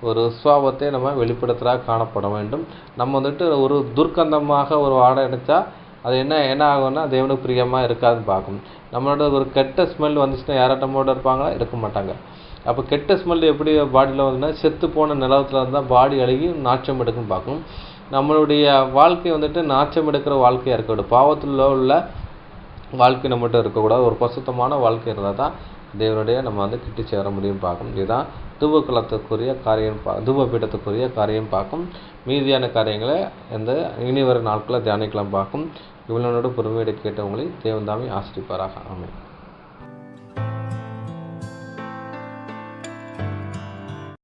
ஒரு சுவாபத்தை நம்ம வெளிப்படுத்துகிறா காணப்பட வேண்டும். நம்ம வந்துட்டு ஒரு துர்க்கந்தமாக ஒரு வாடை அடித்தா அது என்ன ஆகும்னா தேவனுக்கு பிரியமாக இருக்காதுன்னு பார்க்கணும். நம்மளோட ஒரு கெட்ட ஸ்மெல் வந்துச்சுன்னா யாராட்டமோட இருப்பாங்களா? இருக்க மாட்டாங்க. அப்போ கெட்ட ஸ்மெல் எப்படி பாடியில் வந்துன்னா செத்து போன நிலத்தில் இருந்தால் பாடி அழுகி நாச்சம் எடுக்குன்னு பார்க்கணும். நம்மளுடைய வாழ்க்கை வந்துட்டு நாச்சம் எடுக்கிற வாழ்க்கையாக இருக்கக்கூடாது. பாவத்தில் உள்ள வாழ்க்கை நம்மகிட்ட இருக்கக்கூடாது. ஒரு பசுத்தமான வாழ்க்கை இருந்தால் தான் தேவனுடைய நம்ம வந்து கிட்டி சேர முடியும் பார்க்கணும். இதுதான் தூப பீடத்துக்குரிய காரியம் பார்க்கும். மீதியான காரியங்களை இனி வர நாட்களில் தியானிக்கலாம் பார்க்கும். இவ்வளோனோட பொறுமையோடு கேட்டவங்களை தேவன் தாமே ஆசிரிப்பாராக. ஆமென்.